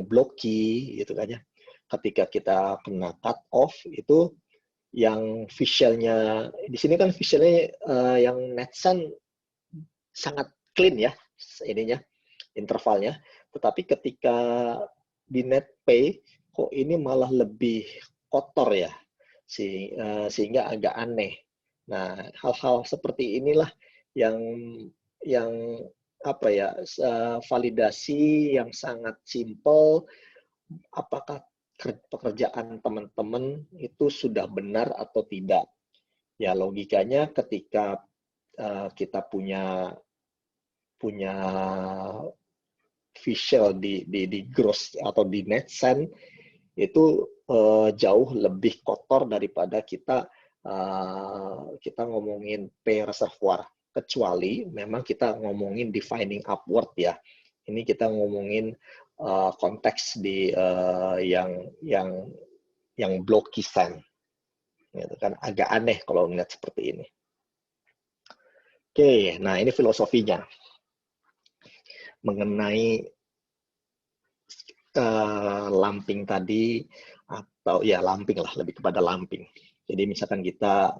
blocky gitu kan ya. Ketika kita kena cut off itu yang visualnya di sini kan visualnya yang netsun sangat clean ya ininya intervalnya, tetapi ketika di net pay kok ini malah lebih kotor ya, sehingga agak aneh. Nah, hal-hal seperti inilah yang apa ya, validasi yang sangat simple, apakah pekerjaan teman-teman itu sudah benar atau tidak. Ya logikanya ketika kita punya visual di gross atau di net sand itu jauh lebih kotor daripada kita ngomongin P reservoir, kecuali memang kita ngomongin defining upward ya. Ini kita ngomongin konteks di yang blocky sand. Gitu kan, agak aneh kalau melihat seperti ini. Oke, nah ini filosofinya mengenai lamping tadi, atau ya lamping lah, lebih kepada lamping. Jadi misalkan kita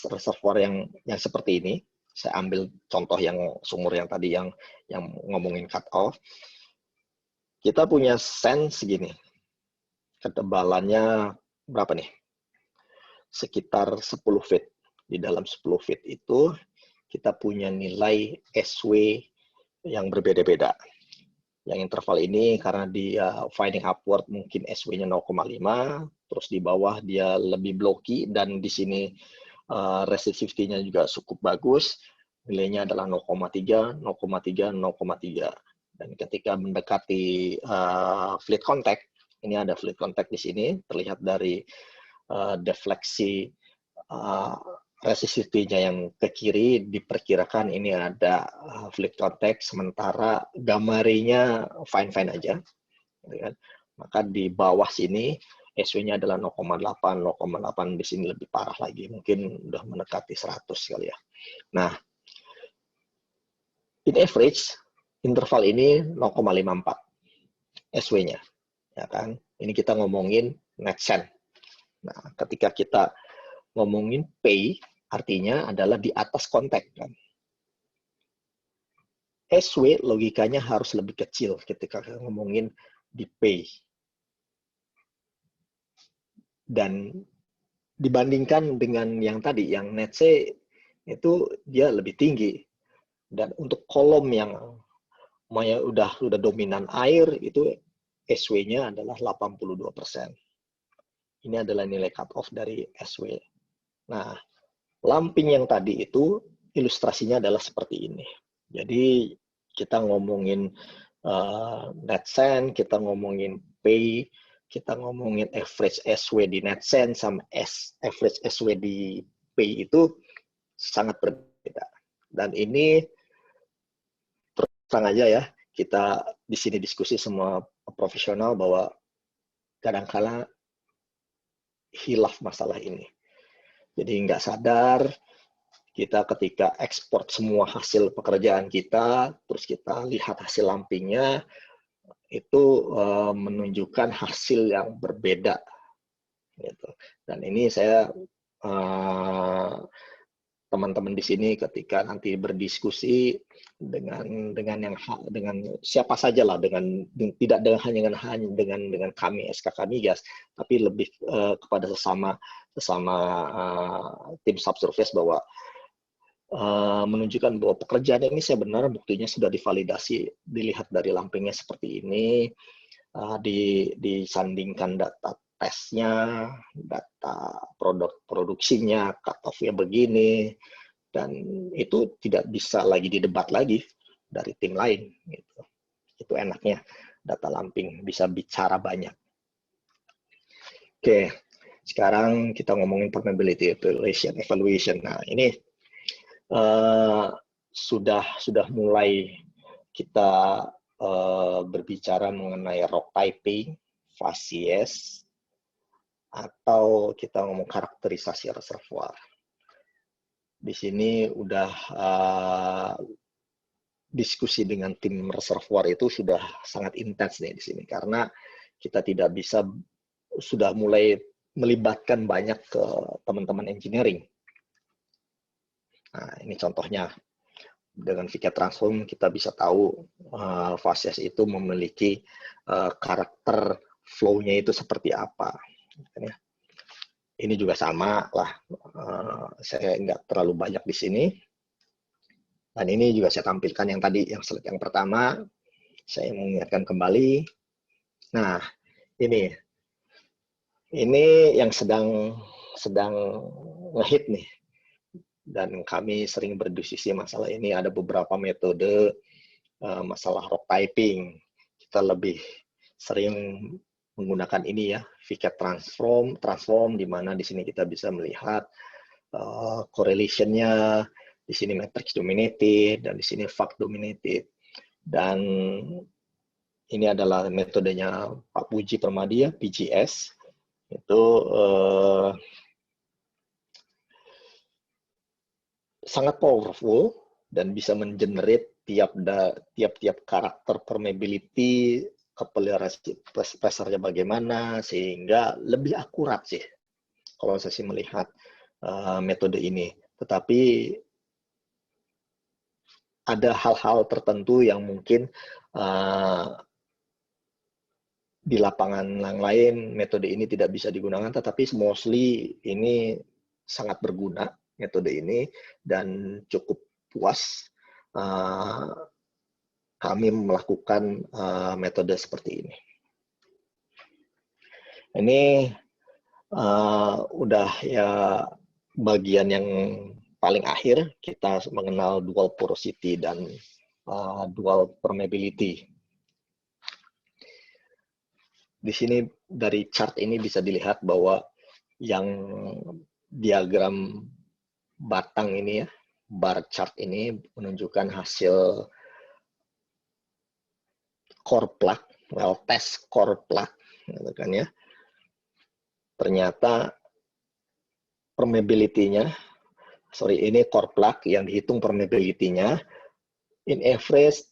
reservoir yang seperti ini, saya ambil contoh yang sumur yang tadi yang ngomongin cut off, kita punya sense segini, ketebalannya berapa nih? Sekitar 10 feet. Di dalam 10 feet itu kita punya nilai SW yang berbeda-beda. Yang interval ini karena dia finding upward mungkin SW-nya 0,5, terus di bawah dia lebih blocky, dan di sini resistivity-nya juga cukup bagus, nilainya adalah 0,3, 0,3, 0,3. Dan ketika mendekati fleet contact, ini ada fleet contact di sini, terlihat dari defleksi resistivity-nya yang ke kiri, diperkirakan ini ada fleet contact, sementara gamarinya fine-fine aja. Maka di bawah sini SW-nya adalah 0,8, 0,8, di sini lebih parah lagi, mungkin udah mendekati 100 kali ya. Nah, in average, interval ini 0,54 SW-nya. Ya kan? Ini kita ngomongin net cent. Nah, ketika kita ngomongin pay, artinya adalah di atas kontak kan. SW logikanya harus lebih kecil ketika ngomongin di pay. Dan dibandingkan dengan yang tadi, yang net C itu dia lebih tinggi. Dan untuk kolom yang udah dominan air itu SW-nya adalah 82%. Ini adalah nilai cut off dari SW. Nah, lamping yang tadi itu ilustrasinya adalah seperti ini. Jadi kita ngomongin net cent, kita ngomongin pay, kita ngomongin average SW di net cent sama average SW di pay itu sangat berbeda. Dan ini terus terang aja ya, kita di sini diskusi semua profesional bahwa kadang-kala hilaf masalah ini. Jadi nggak sadar, kita ketika ekspor semua hasil pekerjaan kita, terus kita lihat hasil lampingnya, itu menunjukkan hasil yang berbeda. Gitu. Dan ini saya teman-teman di sini ketika nanti berdiskusi dengan siapa saja lah, tidak hanya dengan kami SKK Migas, tapi lebih kepada sesama tim subsurface bahwa menunjukkan bahwa pekerjaan ini sebenarnya buktinya sudah divalidasi, dilihat dari lampingnya seperti ini, disandingkan data tesnya, data produksinya, cut off-nya begini, dan itu tidak bisa lagi didebat lagi dari tim lain. Gitu. Itu enaknya data lamping, bisa bicara banyak. Oke, sekarang kita ngomongin permeability evaluation. Nah, ini sudah mulai kita berbicara mengenai rock typing, facies, atau kita ngomong karakterisasi reservoir. Di sini udah diskusi dengan tim reservoir itu sudah sangat intens nih di sini, karena kita tidak bisa, sudah mulai melibatkan banyak ke teman-teman engineering. Nah, ini contohnya. Dengan VCAD Transform kita bisa tahu facies itu memiliki karakter flow-nya itu seperti apa. Ini juga sama lah, saya nggak terlalu banyak di sini. Dan ini juga saya tampilkan yang tadi, yang slide yang pertama, saya mengingatkan kembali. Nah, ini yang sedang ngehit nih. Dan kami sering berdiskusi masalah ini. Ada beberapa metode masalah rock typing. Kita lebih sering menggunakan ini ya, VCAD transform, di mana di sini kita bisa melihat correlation-nya, di sini matrix dominated, dan di sini fact dominated. Dan ini adalah metodenya Pak Puji Permadi ya, PGS. Itu sangat powerful dan bisa mengenerate tiap karakter permeability, pressure-nya bagaimana, sehingga lebih akurat sih. kalau saya sih melihat metode ini. Tetapi ada hal-hal tertentu yang mungkin di lapangan yang lain metode ini tidak bisa digunakan, tetapi mostly ini sangat berguna metode ini dan cukup puas kami melakukan metode seperti ini. Ini udah ya bagian yang paling akhir, kita mengenal dual porosity dan dual permeability. Di sini dari chart ini bisa dilihat bahwa yang diagram batang ini ya, bar chart ini menunjukkan hasil core plug, well test core plug, gitu kan ya. Ternyata permeability-nya, ini core plug yang dihitung permeability-nya, in average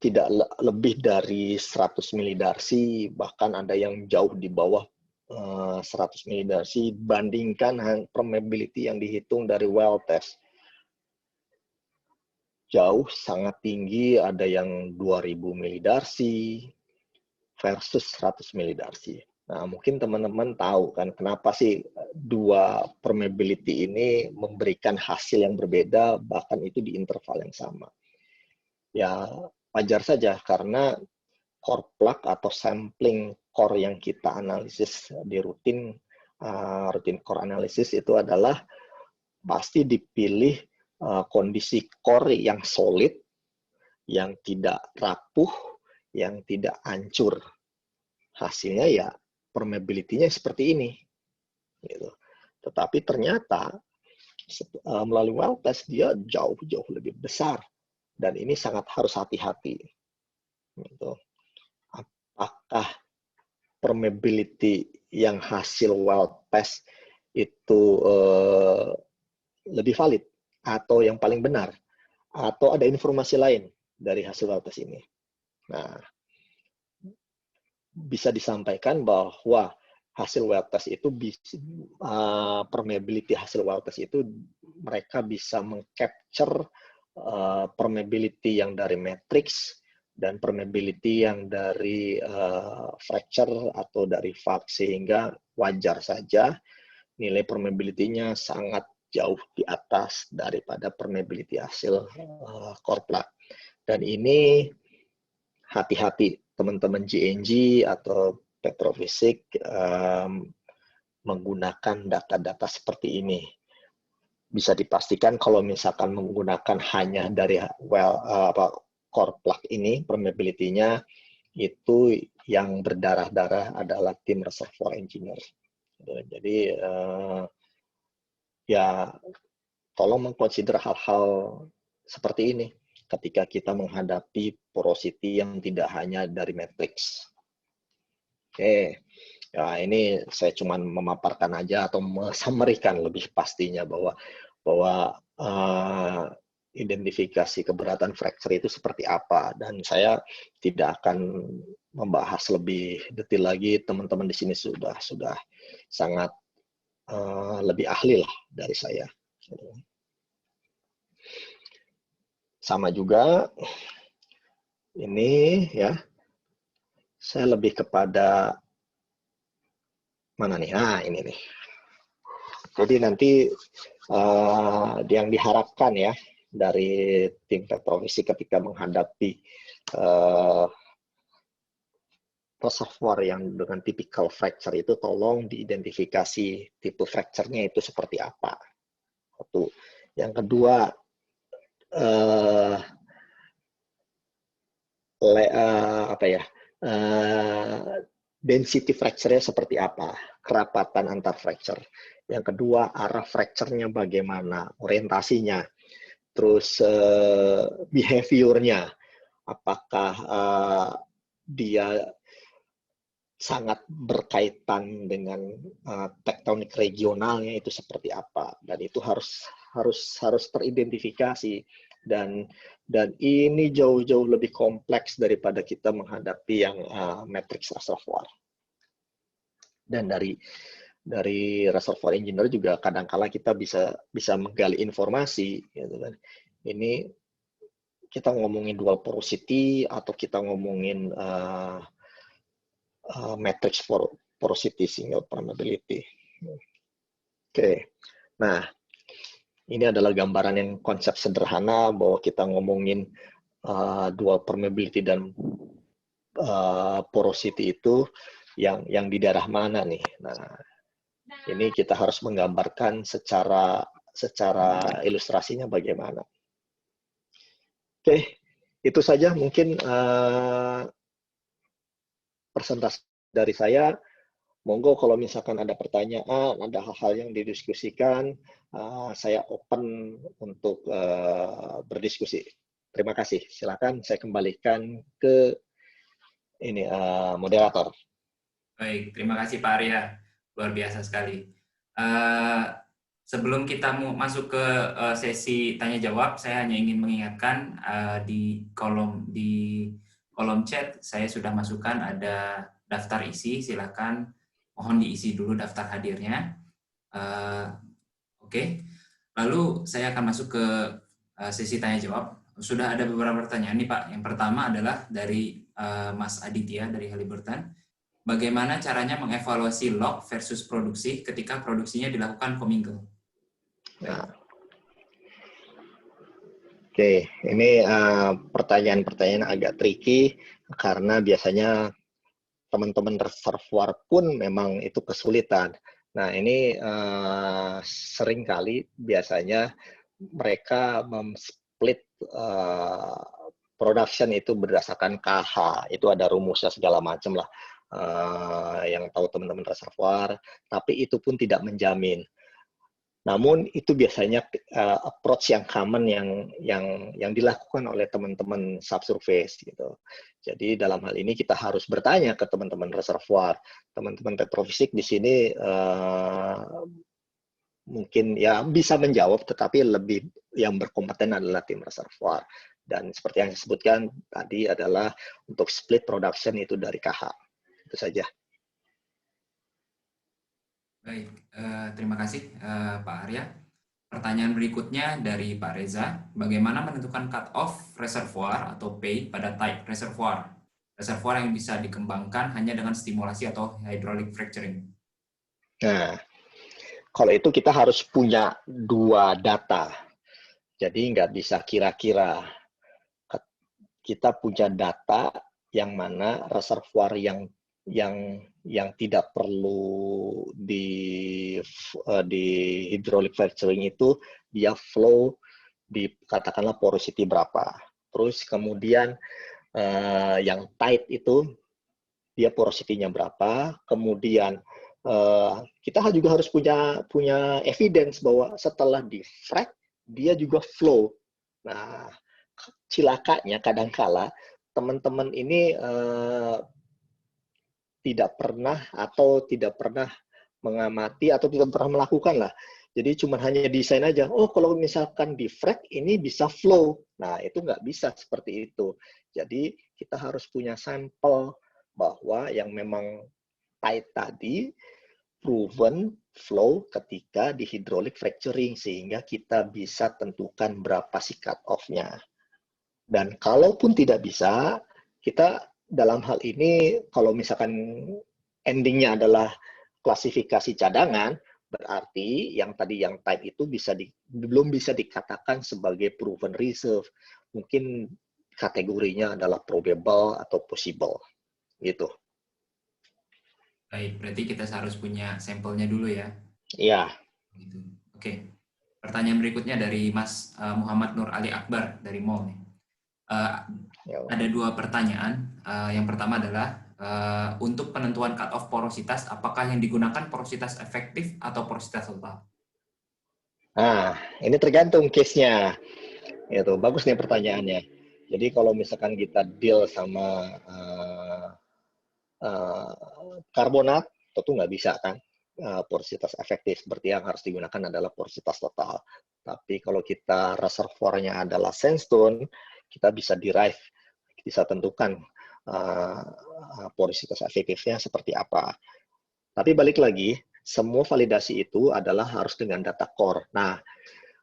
tidak lebih dari 100 milidarsi, bahkan ada yang jauh di bawah 100 milidarsi, bandingkan permeability yang dihitung dari well test. Jauh, sangat tinggi, ada yang 2000 milidarsi versus 100 milidarsi. Nah, mungkin teman-teman tahu kan kenapa sih dua permeability ini memberikan hasil yang berbeda, bahkan itu di interval yang sama. Ya, wajar saja karena core plug atau sampling core yang kita analisis di rutin core analysis itu adalah pasti dipilih kondisi core yang solid, yang tidak rapuh, yang tidak hancur. Hasilnya ya permeability-nya seperti ini. Gitu. Tetapi ternyata melalui well test dia jauh-jauh lebih besar. Dan ini sangat harus hati-hati. Gitu. Apakah permeability yang hasil well test itu lebih valid atau yang paling benar? Atau ada informasi lain dari hasil well test ini? Nah, bisa disampaikan bahwa hasil well test itu permeability hasil well test itu mereka bisa mengcapture permeability yang dari matrix dan permeability yang dari fracture atau dari fag, sehingga wajar saja nilai permeability-nya sangat jauh di atas daripada permeability hasil core plug. Dan ini hati-hati teman-teman GNG atau petrofisik menggunakan data-data seperti ini. Bisa dipastikan kalau misalkan menggunakan hanya dari core plug ini, permeability-nya itu yang berdarah-darah adalah tim reservoir engineer. Jadi ya tolong mengconsider hal-hal seperti ini ketika kita menghadapi porosity yang tidak hanya dari matrix. Oke. Ya, ini saya cuma memaparkan aja atau mesummary-kan lebih pastinya bahwa identifikasi keberatan fracture itu seperti apa, dan saya tidak akan membahas lebih detail lagi. Teman-teman di sini sudah sangat lebih ahli lah dari saya. Sama juga ini ya, saya lebih kepada mana nih? Nah, ini nih. Jadi nanti yang diharapkan ya dari tim petrovisi ketika menghadapi reservoir yang dengan typical fracture itu, tolong diidentifikasi tipe fracture-nya itu seperti apa. Satu. Yang kedua, density fracture-nya seperti apa, kerapatan antar fracture. Yang kedua, arah fracture-nya bagaimana, orientasinya, terus behavior-nya, apakah dia sangat berkaitan dengan tektonik regionalnya itu seperti apa, dan itu harus teridentifikasi. Dan ini jauh-jauh lebih kompleks daripada kita menghadapi yang matrix reservoir. Dan dari reservoir engineer juga kadangkala kita bisa menggali informasi, gitu kan. Ini kita ngomongin dual porosity atau kita ngomongin matrix porosity, single permeability. Oke, nah ini adalah gambaran yang konsep sederhana bahwa kita ngomongin dual permeability dan porosity itu yang di daerah mana nih. Nah, ini kita harus menggambarkan secara ilustrasinya bagaimana. Oke, itu saja mungkin presentasi dari saya. Monggo kalau misalkan ada pertanyaan, ada hal-hal yang didiskusikan, saya open untuk berdiskusi. Terima kasih. Silakan saya kembalikan ke ini moderator.
Baik, terima kasih Pak Arya. Luar biasa sekali. Sebelum kita mau masuk ke sesi tanya jawab, saya hanya ingin mengingatkan di kolom chat saya sudah masukkan ada daftar isi. Silakan mohon diisi dulu daftar hadirnya. Oke. Lalu saya akan masuk ke sesi tanya jawab. Sudah ada beberapa pertanyaan nih Pak. Yang pertama adalah dari Mas Aditya dari Halliburton. Bagaimana caranya mengevaluasi log versus produksi ketika produksinya dilakukan commingle?
Nah, oke, ini pertanyaan-pertanyaan agak tricky karena biasanya teman-teman reservoir pun memang itu kesulitan. Nah, ini seringkali biasanya mereka split production itu berdasarkan KH. Itu ada rumusnya segala macam lah. Yang tahu teman-teman reservoir, tapi itu pun tidak menjamin. Namun itu biasanya approach yang common yang dilakukan oleh teman-teman subsurface gitu. Jadi dalam hal ini kita harus bertanya ke teman-teman reservoir, teman-teman petrofisik di sini mungkin ya bisa menjawab, tetapi lebih yang berkompeten adalah tim reservoir. Dan seperti yang saya sebutkan tadi adalah untuk split production itu dari KH. Itu saja.
Baik, terima kasih Pak Arya. Pertanyaan berikutnya dari Pak Reza, bagaimana menentukan cut-off reservoir atau pay pada type reservoir? Reservoir yang bisa dikembangkan hanya dengan stimulasi atau hydraulic fracturing.
Nah, kalau itu kita harus punya dua data. Jadi nggak bisa kira-kira. Kita punya data yang mana reservoir yang tidak perlu di hydraulic fracturing itu dia flow di katakanlah porosity berapa. Terus kemudian yang tight itu dia porosity-nya berapa. Kemudian kita juga harus punya evidence bahwa setelah di frac dia juga flow. Nah, cilakanya kadangkala teman-teman ini tidak pernah mengamati atau tidak pernah melakukan lah. Jadi cuma hanya desain aja. Oh, kalau misalkan di frac ini bisa flow. Nah, itu nggak bisa seperti itu. Jadi kita harus punya sampel bahwa yang memang tight tadi proven flow ketika di hydraulic fracturing sehingga kita bisa tentukan berapa sih cut off-nya. Dan kalaupun tidak bisa, kita dalam hal ini kalau misalkan endingnya adalah klasifikasi cadangan, berarti yang tadi yang type itu belum bisa dikatakan sebagai proven reserve. Mungkin kategorinya adalah probable atau possible. Gitu.
Baik, berarti kita harus punya sampelnya dulu ya.
Iya.
Gitu. Oke. Pertanyaan berikutnya dari Mas Muhammad Nur Ali Akbar dari MOL. Ada dua pertanyaan. Yang pertama adalah untuk penentuan cut-off porositas, apakah yang digunakan porositas efektif atau porositas total?
Nah, ini tergantung case-nya. Itu bagus nih pertanyaannya. Jadi kalau misalkan kita deal sama karbonat, tentu nggak bisa kan porositas efektif. Seperti yang harus digunakan adalah porositas total. Tapi kalau kita reservoirnya adalah sandstone, kita bisa derive, bisa tentukan porositas efektifnya seperti apa. Tapi balik lagi, semua validasi itu adalah harus dengan data core. Nah,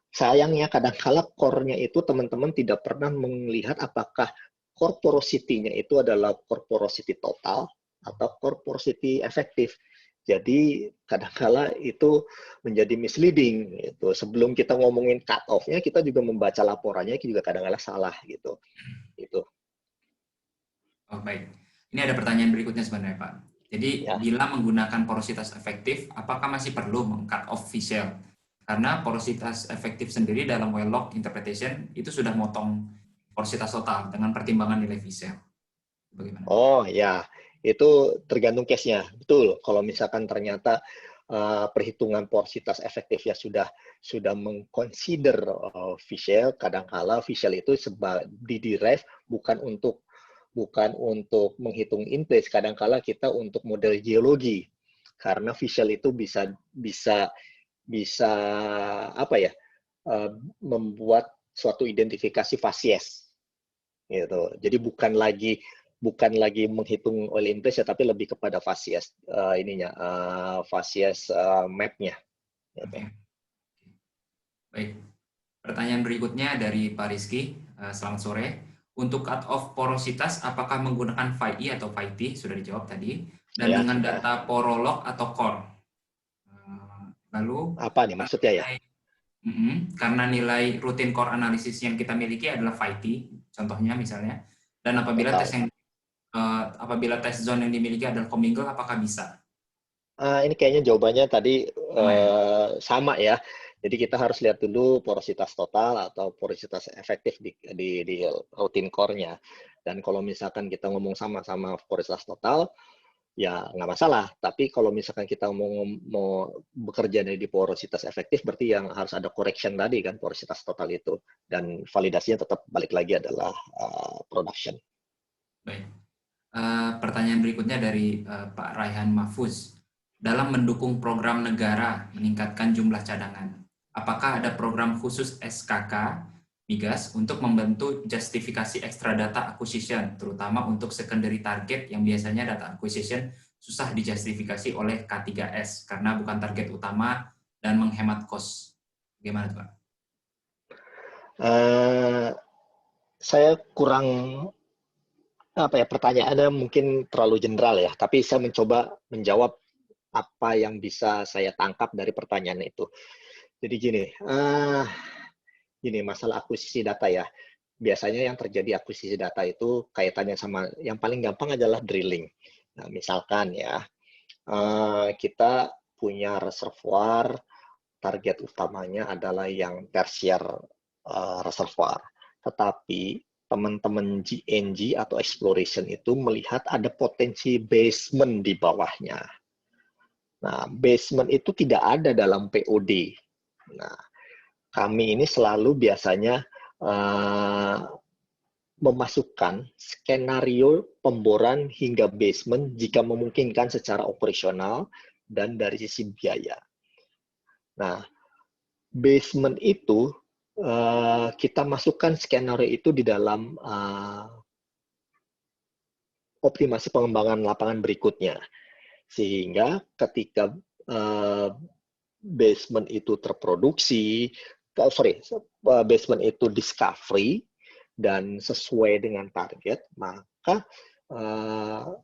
sayangnya kadang-kala core-nya itu teman-teman tidak pernah melihat apakah core porosity-nya itu adalah core porosity total atau core porosity efektif. Jadi kadang-kala itu menjadi misleading gitu. Sebelum kita ngomongin cut off-nya, kita juga membaca laporannya juga kadang-kala salah gitu. Itu
Oh, baik. Ini ada pertanyaan berikutnya sebenarnya, Pak. Jadi,
ya.
bila menggunakan porositas efektif, apakah masih perlu meng-cut off facial? Karena porositas efektif sendiri dalam well-log interpretation itu sudah motong porositas total dengan pertimbangan nilai facial. Bagaimana?
Oh ya, itu tergantung case-nya. Betul. Kalau misalkan ternyata perhitungan porositas efektifnya sudah mengconsider visual, kadangkala visual itu diderive bukan untuk menghitung in place, kadangkala kita untuk model geologi. Karena visual itu bisa bisa bisa apa ya? Membuat suatu identifikasi facies gitu. Jadi bukan lagi menghitung oil in place ya, tapi lebih kepada facies facies map-nya gitu.
Oke. Baik. Pertanyaan berikutnya dari Pak Rizky. Selamat sore. Untuk cut off porositas, apakah menggunakan PHI atau PHIT? Sudah dijawab tadi. Dan
Ya,
dengan
sudah.
data porolog atau core. Lalu,
Apa nih maksudnya ya?
karena nilai rutin core analysis yang kita miliki adalah PHIT, contohnya misalnya. Dan
Total.
apabila test zone yang dimiliki adalah commingle, apakah bisa?
Ini kayaknya jawabannya tadi
Sama ya?
sama ya. Jadi kita harus lihat dulu porositas total atau porositas efektif di routine core-nya. Dan kalau misalkan kita ngomong sama-sama porositas total, ya nggak masalah. Tapi kalau misalkan kita mau bekerja di porositas efektif, berarti yang harus ada correction tadi kan, porositas total itu. Dan validasinya tetap balik lagi adalah production.
Baik. Pertanyaan berikutnya dari Pak Raihan Mahfuz. Dalam mendukung program negara meningkatkan jumlah cadangan, apakah ada program khusus SKK Migas untuk membantu justifikasi extra data acquisition, terutama untuk secondary target yang biasanya data acquisition susah dijustifikasi oleh K3S karena bukan target utama dan menghemat cost. Bagaimana, Pak?
Saya kurang pertanyaannya mungkin terlalu general ya, tapi saya mencoba menjawab apa yang bisa saya tangkap dari pertanyaan itu. Jadi gini masalah akuisisi data ya. Biasanya yang terjadi akuisisi data itu kaitannya sama yang paling gampang adalah drilling. Nah, misalkan ya, kita punya reservoir, target utamanya adalah yang tersier reservoir. Tetapi teman-teman GNG atau exploration itu melihat ada potensi basement di bawahnya. Nah, basement itu tidak ada dalam POD. Nah, kami ini selalu biasanya memasukkan skenario pemboran hingga basement jika memungkinkan secara operasional dan dari sisi biaya. Nah, basement itu kita masukkan skenario itu di dalam optimasi pengembangan lapangan berikutnya. Sehingga ketika basement itu terproduksi, basement itu discovery dan sesuai dengan target, maka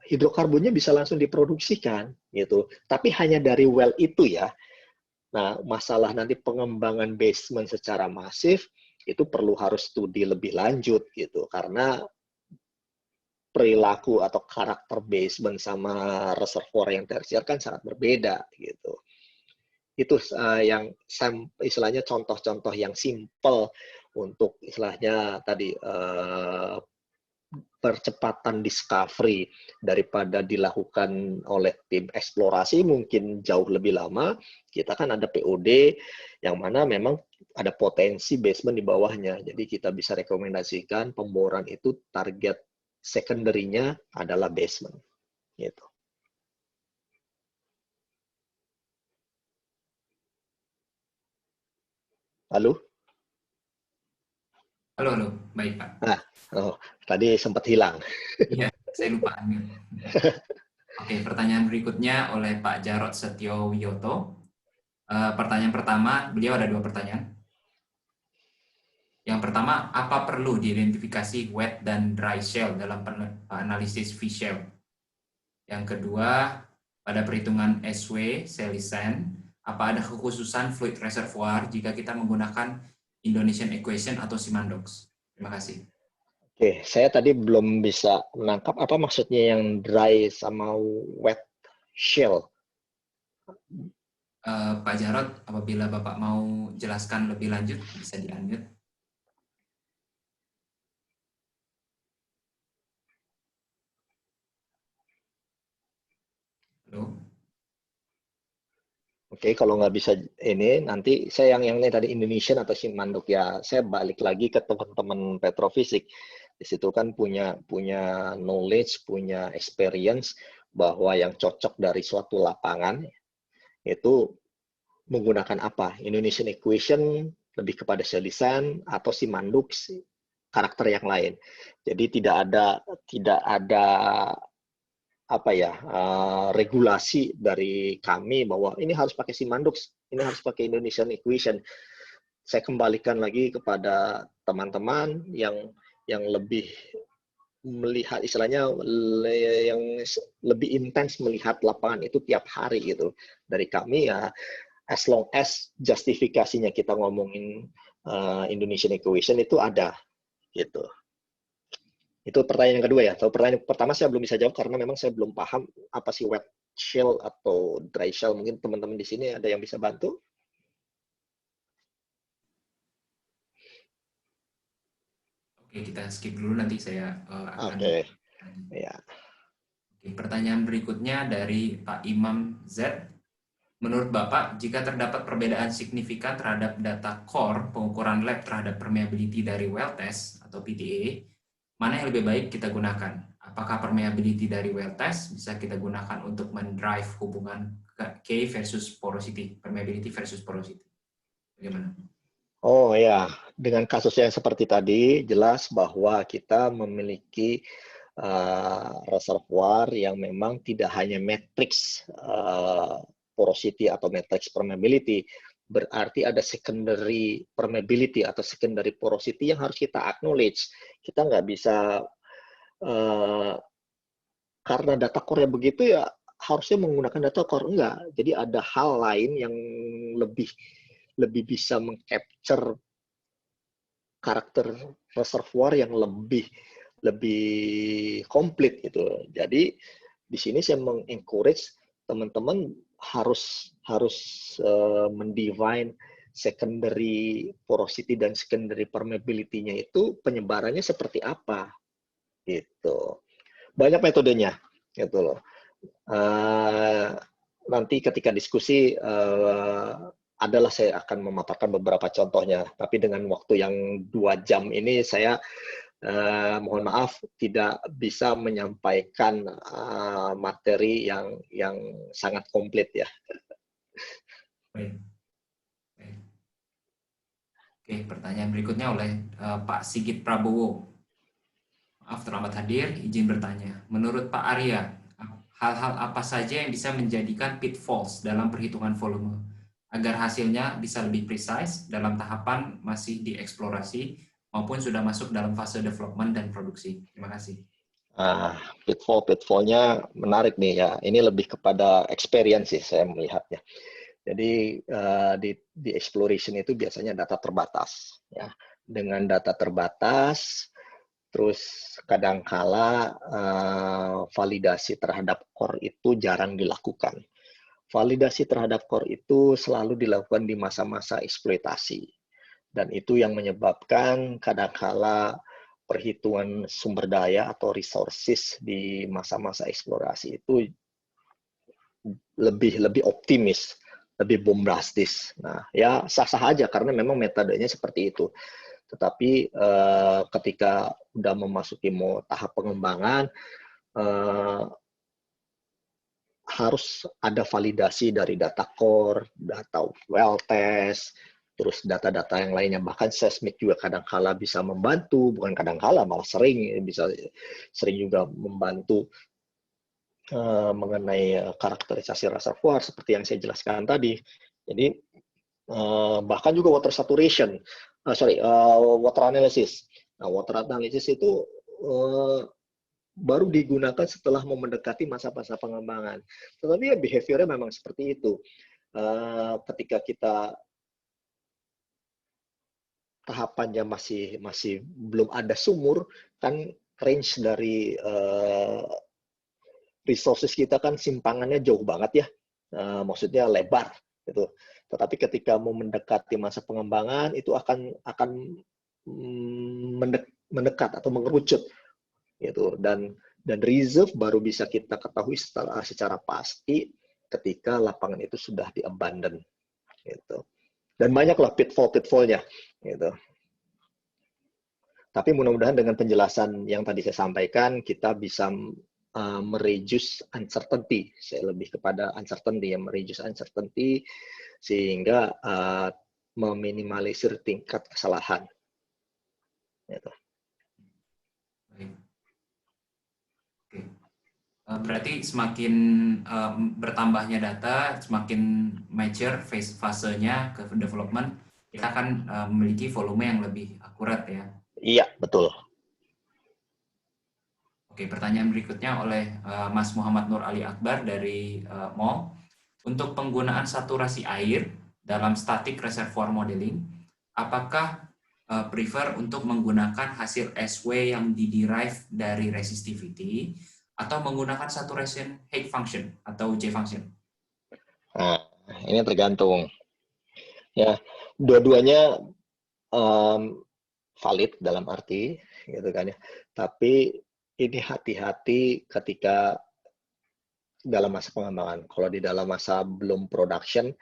hidrokarbonnya bisa langsung diproduksikan gitu. Tapi hanya dari well itu ya. Nah, masalah nanti pengembangan basement secara masif itu harus studi lebih lanjut gitu karena perilaku atau karakter basement sama reservoir yang tersier kan sangat berbeda gitu. Itu yang istilahnya contoh-contoh yang simple untuk istilahnya tadi percepatan discovery daripada dilakukan oleh tim eksplorasi mungkin jauh lebih lama. Kita kan ada POD yang mana memang ada potensi basement di bawahnya. Jadi kita bisa rekomendasikan pemboran itu target secondary-nya adalah basement. Gitu. Lalu?
Halo, halo. Baik, Pak.
Nah, tadi sempat hilang.
Iya, saya lupa. Oke, pertanyaan berikutnya oleh Pak Jarod Setio Wiyoto. Pertanyaan pertama, beliau ada 2 pertanyaan. Yang pertama, apa perlu diidentifikasi wet dan dry shell dalam analisis V-shell? Yang kedua, pada perhitungan SW, Selissen, apa ada kekhususan fluid reservoir jika kita menggunakan Indonesian equation atau Simandox? Terima kasih.
Oke, saya tadi belum bisa menangkap apa maksudnya yang dry sama wet shell.
Pak Jarod, apabila Bapak mau jelaskan lebih lanjut, bisa di-unmute. Halo?
Oke, kalau nggak bisa ini, nanti saya yang ini tadi Indonesian atau Simanduk ya, saya balik lagi ke teman-teman petrofisik. Di situ kan punya knowledge, punya experience bahwa yang cocok dari suatu lapangan itu menggunakan apa? Indonesian equation lebih kepada Selissen atau Simanduk karakter yang lain. Jadi tidak ada apa ya regulasi dari kami bahwa ini harus pakai Simandux, ini harus pakai Indonesian Equation. Saya kembalikan lagi kepada teman-teman yang lebih melihat istilahnya yang lebih intens melihat lapangan itu tiap hari gitu. Dari kami ya as long as justifikasinya kita ngomongin Indonesian Equation itu ada gitu. Itu pertanyaan yang kedua ya. Atau pertanyaan pertama saya belum bisa jawab karena memang saya belum paham apa sih wet shell atau dry shell. Mungkin teman-teman di sini ada yang bisa bantu.
Oke, kita skip dulu, nanti saya akan
Oke,
lanjut.
ya.
Oke, pertanyaan berikutnya dari Pak Imam Z. Menurut Bapak, jika terdapat perbedaan signifikan terhadap data core pengukuran lab terhadap permeability dari well test atau PTA, mana yang lebih baik kita gunakan? Apakah permeability dari well test bisa kita gunakan untuk mendrive hubungan K versus porosity, permeability versus porosity? Bagaimana?
Oh ya, dengan kasus yang seperti tadi, jelas bahwa kita memiliki reservoir yang memang tidak hanya matrix porosity atau matrix permeability, berarti ada secondary permeability atau secondary porosity yang harus kita acknowledge. Kita nggak bisa karena data core-nya begitu ya harusnya menggunakan data core, enggak. Jadi ada hal lain yang lebih lebih bisa mengcapture karakter reservoir yang lebih lebih komplit gitu. Jadi di sini saya mengencourage teman-teman harus mendefine secondary porosity dan secondary permeability-nya itu penyebarannya seperti apa gitu. Banyak metodenya gitu loh. Nanti ketika diskusi adalah saya akan memaparkan beberapa contohnya, tapi dengan waktu yang 2 jam ini saya mohon maaf tidak bisa menyampaikan materi yang sangat komplit ya.
Baik. Oke, pertanyaan berikutnya oleh Pak Sigit Prabowo. Maaf terlambat hadir, izin bertanya. Menurut Pak Arya, hal-hal apa saja yang bisa menjadikan pitfalls dalam perhitungan volume agar hasilnya bisa lebih precise dalam tahapan masih dieksplorasi maupun sudah masuk dalam fase development dan produksi? Terima kasih.
Pitfall-pitfallnya menarik nih ya. Ini lebih kepada experience sih saya melihatnya. Jadi di exploration itu biasanya data terbatas ya. Dengan data terbatas terus kadangkala validasi terhadap core itu jarang dilakukan. Validasi terhadap core itu selalu dilakukan di masa-masa eksploitasi. Dan itu yang menyebabkan kadangkala perhitungan sumber daya atau resources di masa-masa eksplorasi itu lebih optimis, lebih bombastis. Nah, ya sah-sah aja karena memang metodenya seperti itu. Tetapi ketika udah memasuki tahap pengembangan, harus ada validasi dari data core, data well test, terus data-data yang lainnya. Bahkan seismik juga kadang-kala bisa membantu, bukan kadang-kala, malah sering juga membantu mengenai karakterisasi reservoir seperti yang saya jelaskan tadi. Jadi bahkan juga water saturation, water analysis. Nah, water analysis itu baru digunakan setelah mendekati masa-masa pengembangan. Tetapi ya behaviornya memang seperti itu. Ketika kita tahapannya masih belum ada sumur, kan range dari resources kita kan simpangannya jauh banget ya, maksudnya lebar gitu. Tetapi ketika mau mendekati masa pengembangan itu akan mendekat atau mengerucut gitu, dan reserve baru bisa kita ketahui secara pasti ketika lapangan itu sudah diabandon gitu. Dan banyaklah pitfall-pitfallnya gitu. Tapi mudah-mudahan dengan penjelasan yang tadi saya sampaikan, kita bisa mereduce uncertainty. Saya lebih kepada uncertainty, mereduce uncertainty sehingga meminimalisir tingkat kesalahan. Gitu.
Oke. Berarti semakin bertambahnya data, semakin mature fasenya ke development, kita akan memiliki volume yang lebih akurat ya.
Iya, betul.
Oke, pertanyaan berikutnya oleh Mas Muhammad Nur Ali Akbar dari MOL. Untuk penggunaan saturasi air dalam static reservoir modeling, apakah prefer untuk menggunakan hasil SW yang diderive dari resistivity atau menggunakan saturation Higgs function atau J function?
Nah, ini tergantung. Ya, dua-duanya valid dalam arti gitu kan ya. Tapi ini hati-hati ketika dalam masa pengembangan. Kalau di dalam masa belum production,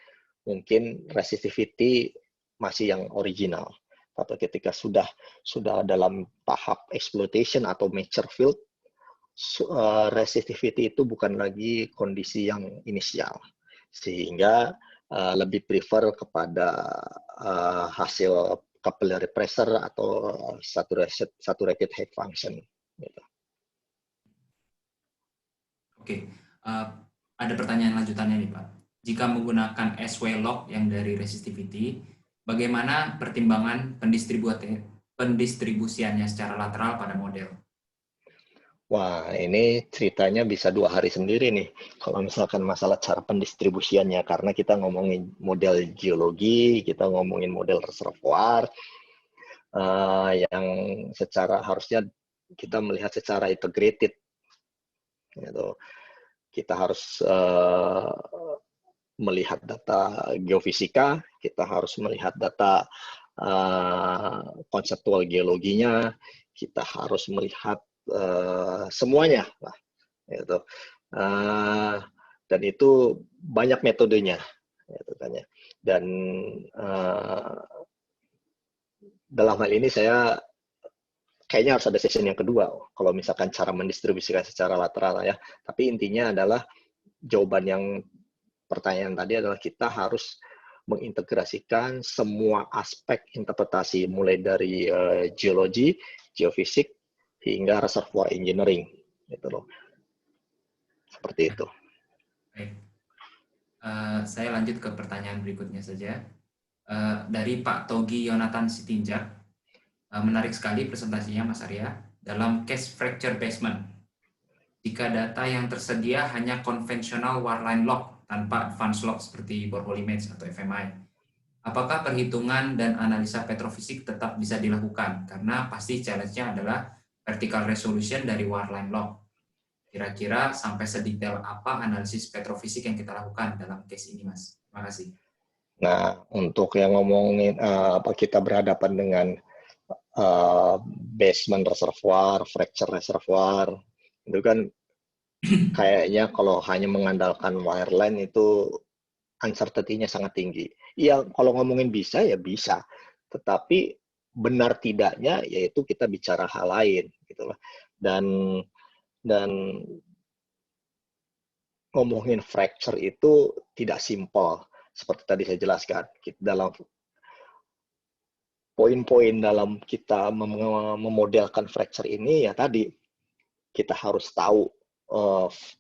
mungkin resistivity masih yang original. Tapi ketika sudah dalam tahap exploitation atau mature field, resistivity itu bukan lagi kondisi yang inisial. Sehingga lebih prefer kepada hasil capillary pressure atau saturated head function. Gitu.
Oke, ada pertanyaan lanjutannya nih Pak. Jika menggunakan SW log yang dari resistivity, bagaimana pertimbangan pendistribusiannya secara lateral pada model?
Wah, ini ceritanya bisa 2 hari sendiri nih. Kalau misalkan masalah cara pendistribusiannya, karena kita ngomongin model geologi, kita ngomongin model reservoir, yang secara harusnya kita melihat secara integrated. Gitu. Kita harus melihat data geofisika, kita harus melihat data konseptual geologinya, kita harus melihat semuanya lah, gitu. Dan itu banyak metodenya, gitu kan ya. Dan dalam hal ini saya kayaknya harus ada session yang kedua kalau misalkan cara mendistribusikan secara lateral ya. Tapi intinya adalah jawaban yang pertanyaan tadi adalah kita harus mengintegrasikan semua aspek interpretasi mulai dari geologi, geofisik hingga reservoir engineering gitu loh. Seperti itu.
Baik. Saya lanjut ke pertanyaan berikutnya saja. Dari Pak Togi Yonatan Sitinjak. Menarik sekali presentasinya Mas Arya. Dalam case fracture basement, jika data yang tersedia hanya konvensional wireline log tanpa advanced log seperti borehole image atau FMI, apakah perhitungan dan analisa petrofisik tetap bisa dilakukan? Karena pasti challenge-nya adalah vertical resolution dari wireline log. Kira-kira sampai sedetail apa analisis petrofisik yang kita lakukan dalam case ini, Mas? Terima kasih.
Nah, untuk yang ngomongin apa kita berhadapan dengan basement reservoir, fracture reservoir, itu kan kayaknya kalau hanya mengandalkan wireline itu uncertainty-nya sangat tinggi. Iya, kalau ngomongin bisa ya bisa, tetapi benar tidaknya yaitu kita bicara hal lain gitu loh. Dan ngomongin fracture itu tidak simpel seperti tadi saya jelaskan. Dalam poin-poin dalam kita memodelkan fracture ini ya tadi kita harus tahu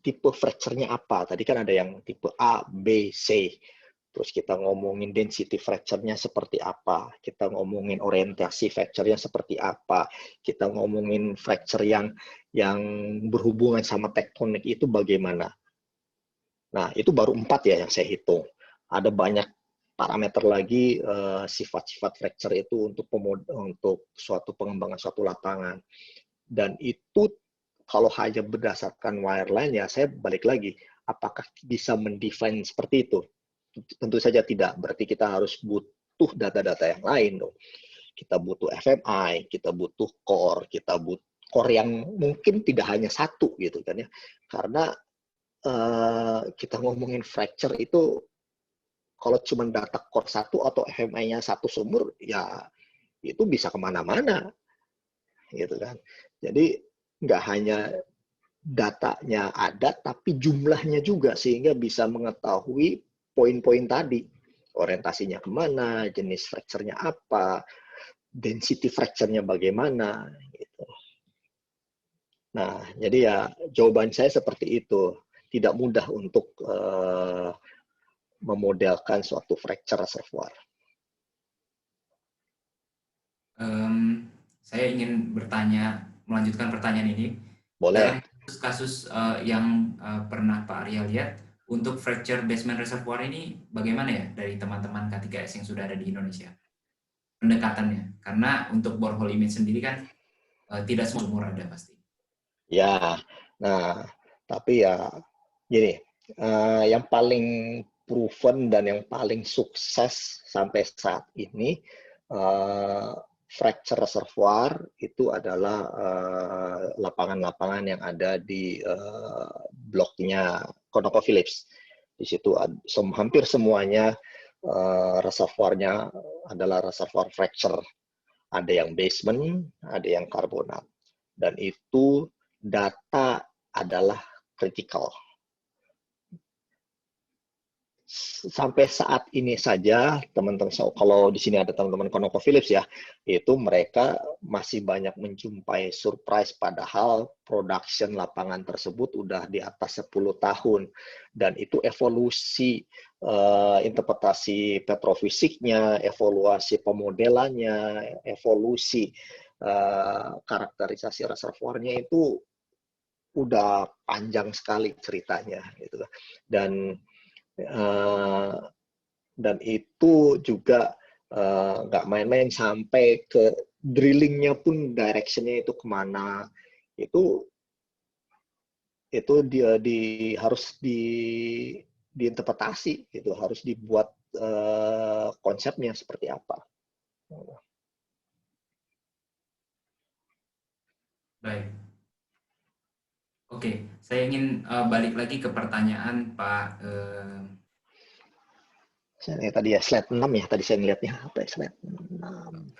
tipe fracture-nya apa. Tadi kan ada yang tipe A, B, C. Terus kita ngomongin density fracture-nya seperti apa, kita ngomongin orientasi fracture-nya seperti apa, kita ngomongin fracture yang berhubungan sama tektonik itu bagaimana. Nah, itu baru 4 ya yang saya hitung. Ada banyak parameter lagi sifat-sifat fracture itu untuk suatu pengembangan suatu lapangan. Dan itu kalau hanya berdasarkan wireline ya saya balik lagi, apakah bisa mendefine seperti itu? Tentu saja tidak. Berarti kita harus butuh data-data yang lain dong. Kita butuh FMI, kita butuh core, kita butuh core yang mungkin tidak hanya satu gitu kan ya. Karena kita ngomongin fracture itu kalau cuma data core satu atau FMI-nya satu sumur ya itu bisa kemana-mana gitu kan. Jadi nggak hanya datanya ada tapi jumlahnya juga sehingga bisa mengetahui poin-poin tadi, orientasinya kemana, jenis fracture-nya apa, density fracture-nya bagaimana, gitu. Nah, jadi ya jawaban saya seperti itu. Tidak mudah untuk memodelkan suatu fracture reservoir.
Saya ingin melanjutkan pertanyaan ini.
Boleh.
Dalam kasus yang pernah Pak Arya lihat, untuk fracture basement reservoir ini bagaimana ya dari teman-teman K3S yang sudah ada di Indonesia? Pendekatannya, karena untuk borehole image sendiri kan tidak semua sumur ada pasti.
Ya, nah tapi ya gini, yang paling proven dan yang paling sukses sampai saat ini fracture reservoir itu adalah lapangan-lapangan yang ada di bloknya ConocoPhillips. Di situ hampir semuanya reservoirnya adalah reservoir fracture. Ada yang basement, ada yang karbonat. Dan itu data adalah kritikal. Sampai saat ini saja, teman-teman, kalau di sini ada teman-teman ConocoPhillips ya, itu mereka masih banyak menjumpai surprise padahal production lapangan tersebut udah di atas 10 tahun. Dan itu evolusi interpretasi petrofisiknya, evaluasi pemodelannya, evolusi karakterisasi reservoirnya itu udah panjang sekali ceritanya gitu. Dan itu juga nggak main-main sampai ke drillingnya pun directionnya itu kemana itu dia harus diinterpretasi gitu, harus dibuat konsepnya seperti apa.
Baik. Oke, saya ingin balik lagi ke pertanyaan Pak.
Saya tadi ya slide 6 ya, tadi saya ngeliatnya apa ya, slide 6.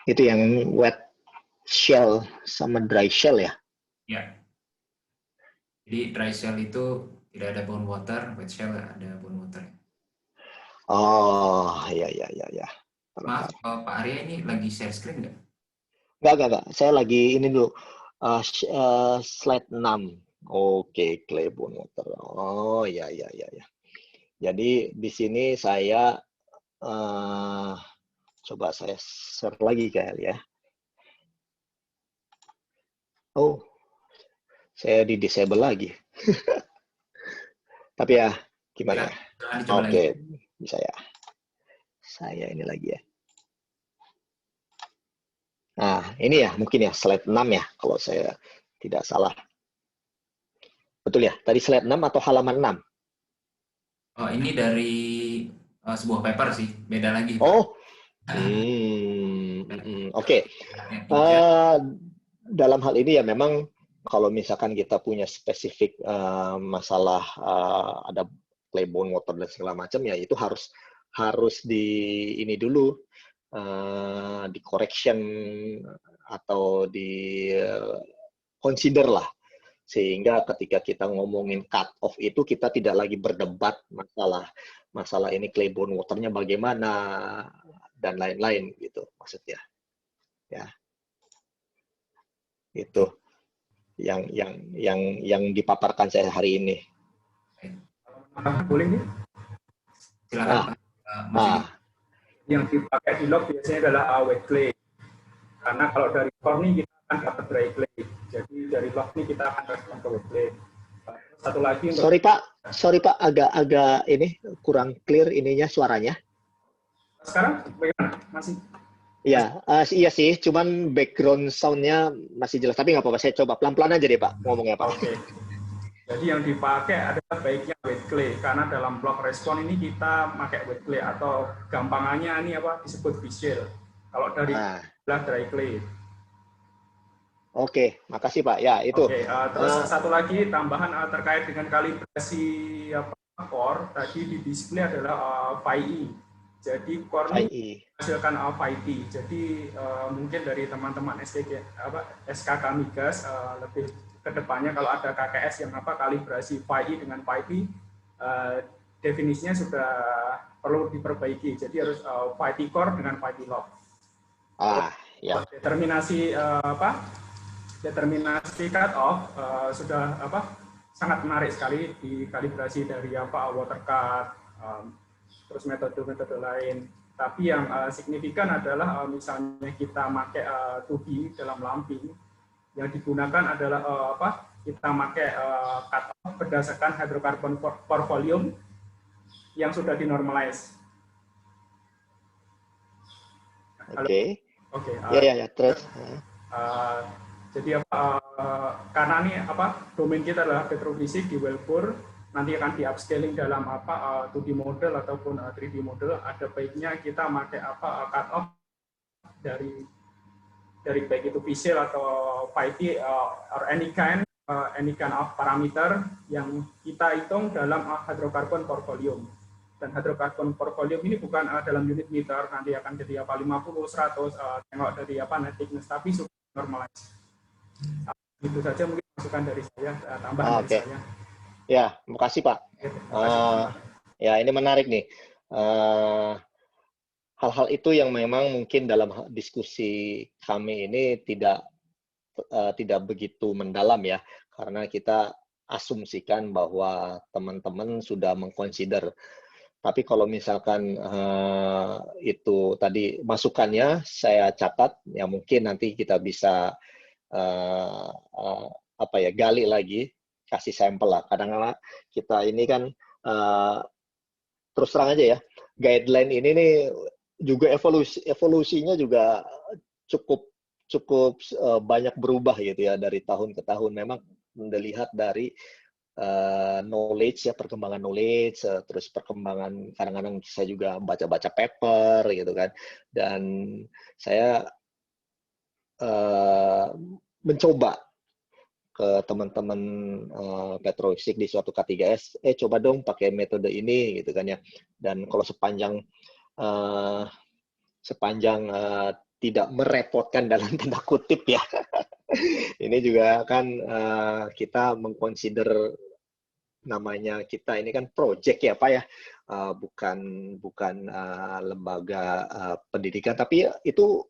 Itu yang wet shell sama dry shell ya?
Ya. Jadi dry shell itu tidak ada bone water, wet shell ada bone water.
Oh, ya.
Maaf, Pak Arya ini lagi share screen nggak?
Enggak. Saya lagi ini dulu. Slide 6. Oke, clay bone water. Oh, ya. Jadi di sini saya coba saya share lagi kali ya. Oh, saya di disable lagi. Tapi ya, gimana ya? Oke, bisa ya. Saya ini lagi ya. Nah, ini ya mungkin ya slide 6 ya kalau saya tidak salah. Betul ya? Tadi slide 6 atau halaman 6?
Oh, ini dari sebuah paper sih, beda lagi.
Oh, oke. Dalam hal ini ya memang kalau misalkan kita punya spesifik masalah ada clay bone water dan segala macam ya itu harus di ini dulu di correction atau di consider lah sehingga ketika kita ngomongin cut off itu kita tidak lagi berdebat masalah ini clay bone waternya bagaimana dan lain-lain gitu maksudnya ya. Itu yang dipaparkan saya hari ini.
Boleh nih?
Silakan
Ah,
Pak. Mas Yudi.
Yang dipakai di log biasanya adalah wet clay. Karena kalau dari core nih kita akan dapat dry clay. Jadi dari log nih kita akan respon ke wet clay. Satu lagi untuk
sorry Pak, agak ini kurang clear ininya suaranya.
sekarang bagaimana? Masih?
Iya, iya sih, cuman background sound-nya masih jelas. Tapi nggak apa-apa, saya coba pelan-pelan aja deh Pak, ngomongnya Pak.
Oke. Jadi yang dipakai adalah baiknya wet clay, karena dalam block respon ini kita pakai wet clay atau gampangannya ini apa disebut visual. Kalau dari dry clay.
Oke, makasih Pak. Ya, itu.
Oke, terus satu lagi tambahan terkait dengan kalibrasi core, tadi di display adalah PHY. Jadi core ini menghasilkan PHY. Jadi mungkin dari teman-teman SKK Migas lebih kedepannya kalau ada KKS yang kalibrasi PHY dengan PHY, definisinya sudah perlu diperbaiki. Jadi harus PHY core dengan PHY log.
Ya.
Determinasi cut off sudah sangat menarik sekali di kalibrasi dari water cut, terus metode-metode lain. Tapi yang signifikan adalah misalnya kita pakai 2D dalam lamping, yang digunakan adalah kita pakai cut off berdasarkan hydrocarbon per volume yang sudah dinormalize.
Oke. Ya, terus.
Jadi karena ini domain kita adalah petrofisik di Wellbore, nanti akan di upscaling dalam 2D model ataupun 3D model, ada baiknya kita pakai cut off dari baik itu visual atau PHY or any kind of parameter yang kita hitung dalam hydrocarbon per volume. Dan hydrocarbon per volume ini bukan dalam unit meter, nanti akan jadi 50, 100, tengok dari net thickness, tapi sudah normalize. Itu saja mungkin masukan dari saya, tambahan dari saya.
Ya, makasih Pak. Ya, ini menarik nih. Hal-hal itu yang memang mungkin dalam diskusi kami ini tidak begitu mendalam ya, karena kita asumsikan bahwa teman-teman sudah mengconsider. Tapi kalau misalkan itu tadi masukannya saya catat, ya mungkin nanti kita bisa gali lagi, kasih sampel lah. Kadang-kadang kita ini kan terus terang aja ya, guideline ini nih juga evolusinya juga cukup banyak berubah gitu ya dari tahun ke tahun. Memang dilihat dari knowledge ya, perkembangan knowledge, terus perkembangan kadang-kadang saya juga baca-baca paper gitu kan, dan saya mencoba ke teman-teman petrofisik di suatu K3S, coba dong pakai metode ini gitu kan ya. Dan kalau sepanjang tidak merepotkan dalam tanda kutip ya, ini juga kan kita mengconsider namanya kita ini kan project ya Pak ya, bukan lembaga pendidikan, tapi itu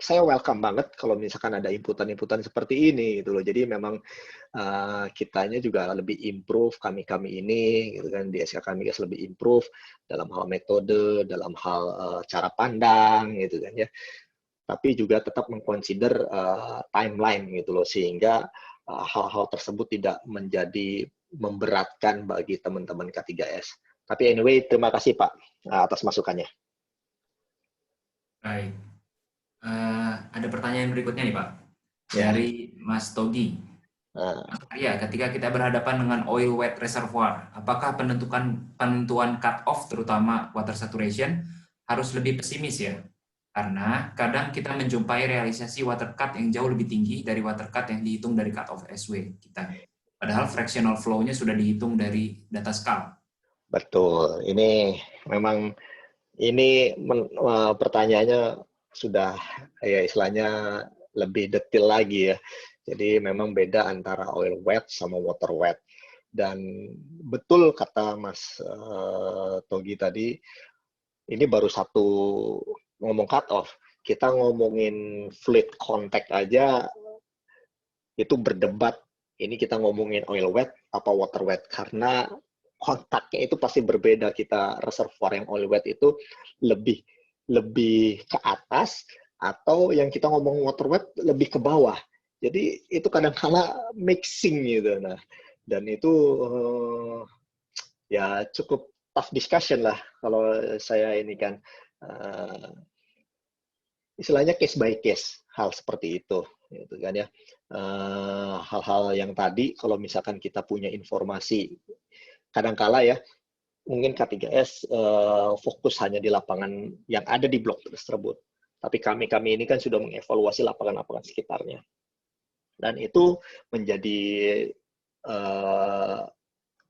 saya welcome banget kalau misalkan ada inputan-inputan seperti ini gitu loh. Jadi memang kitanya juga lebih improve, kami ini gitu kan, di SKK Migas lebih improve dalam hal metode, dalam hal cara pandang gitu kan ya. Tapi juga tetap mengconsider timeline gitu loh, sehingga hal-hal tersebut tidak menjadi memberatkan bagi teman-teman K3S. Tapi anyway, terima kasih Pak atas masukannya.
Baik. Ada pertanyaan berikutnya nih Pak, dari Mas Togi. Mas Arya, ketika kita berhadapan dengan oil wet reservoir, apakah penentuan cut off terutama water saturation harus lebih pesimis ya? Karena kadang kita menjumpai realisasi water cut yang jauh lebih tinggi dari water cut yang dihitung dari cut off SW kita. Padahal fractional flow-nya sudah dihitung dari data SCAL.
Betul. Ini memang pertanyaannya sudah ya istilahnya lebih detail lagi ya. Jadi memang beda antara oil wet sama water wet. Dan betul kata Mas Togi tadi, ini baru satu ngomong cut off. Kita ngomongin fluid contact aja itu berdebat, ini kita ngomongin oil wet apa water wet, karena kontaknya itu pasti berbeda. Kita reservoir yang oil wet itu lebih lebih ke atas, atau yang kita ngomong water wet lebih ke bawah. Jadi itu kadang-kala mixing gitu. Nah, dan itu ya cukup tough discussion lah kalau saya ini kan, istilahnya case by case, hal seperti itu gitu kan ya. Hal-hal yang tadi kalau misalkan kita punya informasi, kadangkala ya mungkin K3S fokus hanya di lapangan yang ada di blok tersebut, tapi kami ini kan sudah mengevaluasi lapangan-lapangan sekitarnya, dan itu menjadi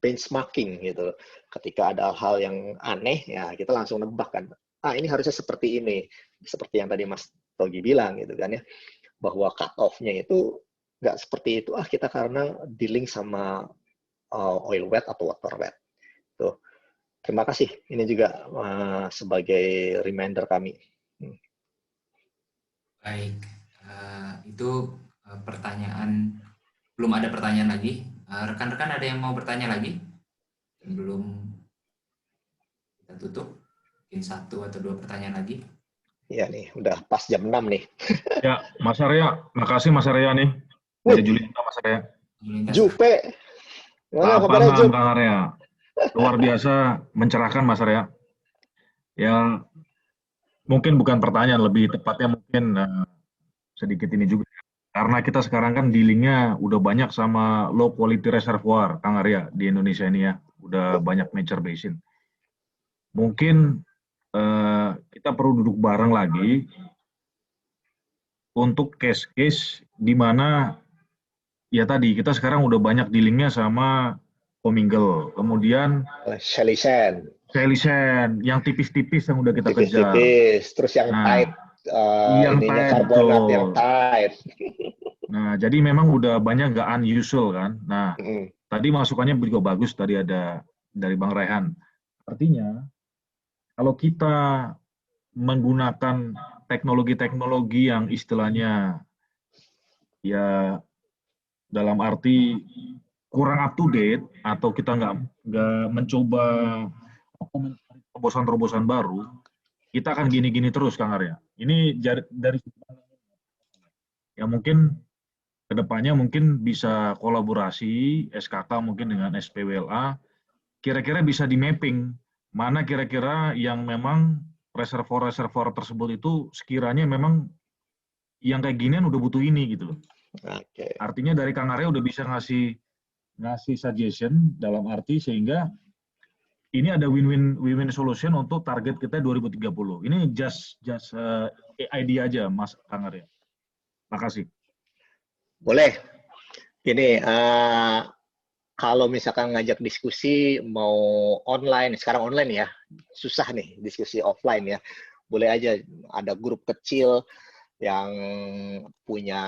benchmarking gitu. Ketika ada hal yang aneh, ya kita langsung nebak kan, ini harusnya seperti ini, seperti yang tadi Mas Togi bilang gitu kan ya, bahwa cut off-nya itu nggak seperti itu, kita karena dealing sama oil wet atau water wet. Tuh. Terima kasih, ini juga sebagai reminder kami.
Baik, itu pertanyaan, belum ada pertanyaan lagi. Rekan-rekan ada yang mau bertanya lagi? Belum kita tutup, mungkin 1 atau 2 pertanyaan lagi.
Iya nih, udah pas jam 6 nih.
Ya, Mas Arya, makasih Mas Arya nih. Dari Julita, Mas Arya.
Jupe. Mana
Apa
kabarnya, Jup?
Kang Arya? Luar biasa mencerahkan Mas Arya. Ya, mungkin bukan pertanyaan, lebih tepatnya mungkin sedikit ini juga. Karena kita sekarang kan dealingnya udah banyak sama low quality reservoir, Kang Arya, di Indonesia ini ya. Udah banyak nature basin. Mungkin kita perlu duduk bareng lagi untuk case-case di mana ya tadi kita sekarang udah banyak dealingnya sama commingle, kemudian
Shelly Sand,
yang tipis-tipis yang udah kita kejar.
tipis-tipis, terus yang tight,
yang
ininya
tight,
karbonat yang tight.
Nah, jadi memang udah banyak nggak unusual kan. Nah, tadi masukannya juga bagus, tadi ada dari Bang Rehan. Artinya, kalau kita menggunakan teknologi-teknologi yang istilahnya ya dalam arti kurang up to date, atau kita nggak mencoba terobosan-terobosan baru, kita akan gini-gini terus, Kang Arya. Ini dari ya mungkin kedepannya mungkin bisa kolaborasi SKK mungkin dengan SPWLA, kira-kira bisa di mapping mana kira-kira yang memang reservoir tersebut itu sekiranya memang yang kayak ginian udah butuh ini gitu loh.
Okay.
Artinya dari Kang Arya udah bisa ngasih suggestion dalam arti sehingga ini ada win-win solution untuk target kita 2030. Ini just idea aja, Mas Kang Arya. Makasih.
Boleh. Ini kalau misalkan ngajak diskusi mau online, sekarang online ya, susah nih diskusi offline ya. Boleh aja ada grup kecil yang punya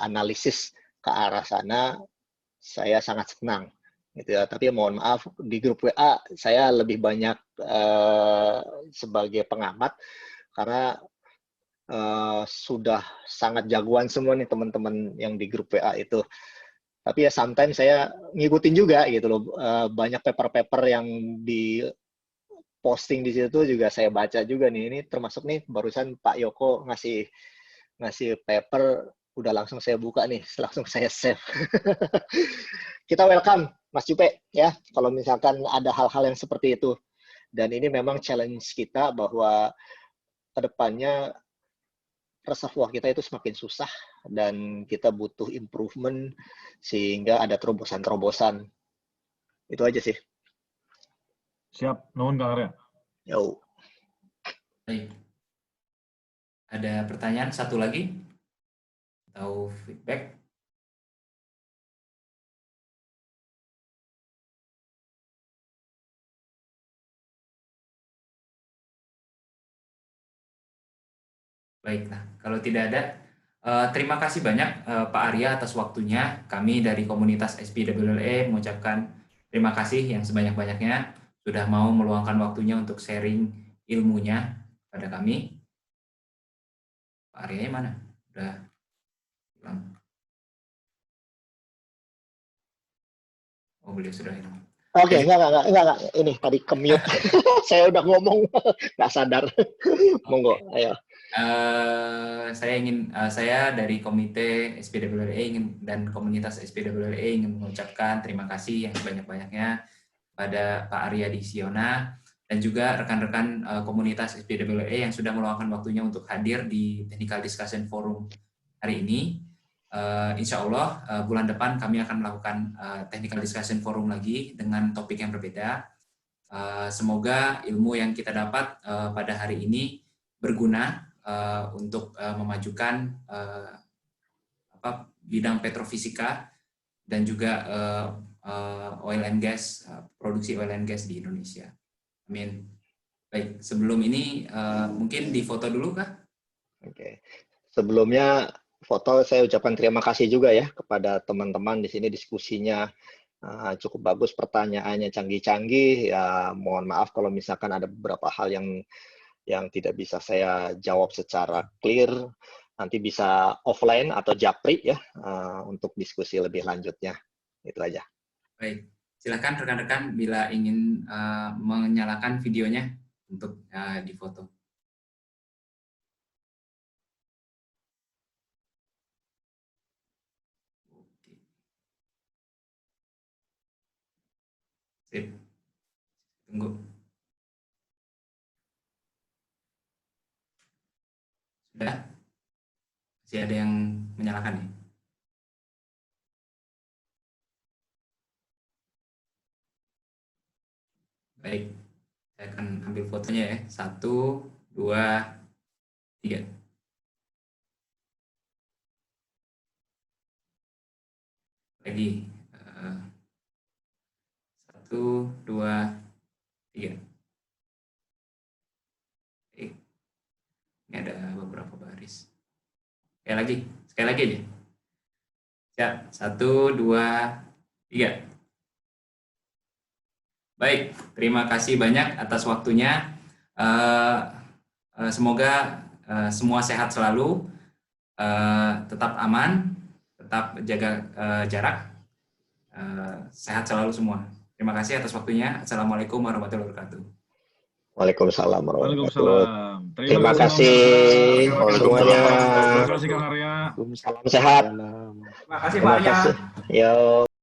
analisis ke arah sana, saya sangat senang gitu ya. Tapi mohon maaf, di grup WA saya lebih banyak sebagai pengamat, karena sudah sangat jagoan semua nih teman-teman yang di grup WA itu. Tapi ya sometimes saya ngikutin juga gitu loh. Banyak paper-paper yang di posting di situ juga saya baca juga nih. Ini termasuk nih barusan Pak Yoko ngasih paper, udah langsung saya buka nih, langsung saya save. Kita welcome Mas Jupe ya, kalau misalkan ada hal-hal yang seperti itu. Dan ini memang challenge kita bahwa kedepannya reservoir kita itu semakin susah dan kita butuh improvement sehingga ada terobosan-terobosan. Itu aja sih.
Siap, nuhun Kang Arya.
Yo.
Baik. Ada pertanyaan satu lagi atau feedback? Baiklah, kalau tidak ada, terima kasih banyak Pak Arya atas waktunya. Kami dari komunitas SPWLE mengucapkan terima kasih yang sebanyak-banyaknya sudah mau meluangkan waktunya untuk sharing ilmunya pada kami. Pak Arya mana? Udah Oh, beliau sudah ini.
Oke, enggak. Ini tadi ke-mute. Saya udah ngomong, nggak sadar. Monggo, ayo.
Saya dari Komite SPWLE dan komunitas SPWLE ingin mengucapkan terima kasih yang sebanyak-banyaknya pada Pak Arya Diksiona dan juga rekan-rekan komunitas SPWLE yang sudah meluangkan waktunya untuk hadir di Technical Discussion Forum hari ini. Insya Allah bulan depan kami akan melakukan Technical Discussion Forum lagi dengan topik yang berbeda. Semoga ilmu yang kita dapat pada hari ini berguna untuk memajukan bidang petrofisika dan juga oil and gas, produksi oil and gas di Indonesia. Amin. Baik, sebelum ini mungkin difoto dulu kah? Oke.
Sebelumnya foto, saya ucapkan terima kasih juga ya kepada teman-teman di sini, diskusinya cukup bagus, pertanyaannya canggih-canggih. Ya, mohon maaf kalau misalkan ada beberapa hal yang tidak bisa saya jawab secara clear. Nanti bisa offline atau japri ya untuk diskusi lebih lanjutnya. Itu aja.
Baik, silakan rekan-rekan bila ingin menyalakan videonya untuk difoto. Sip. Tunggu. Sudah? Masih ada yang menyalakan ya? Baik. Saya akan ambil fotonya ya. 1, 2, 3. Lagi. 1, 2, 3. Baik. Ini ada beberapa baris. Sekali lagi aja. Ya, 1, 2, 3. Baik, terima kasih banyak atas waktunya. Semoga semua sehat selalu, tetap aman, tetap jaga jarak, sehat selalu semua. Terima kasih atas waktunya. Assalamualaikum warahmatullahi wabarakatuh.
Waalaikumsalam warahmatullahi wabarakatuh.
Terima
kasih semuanya.
Terima kasih Kang Arya.
Salam sehat.
Terima kasih Pak Arya.
Yo.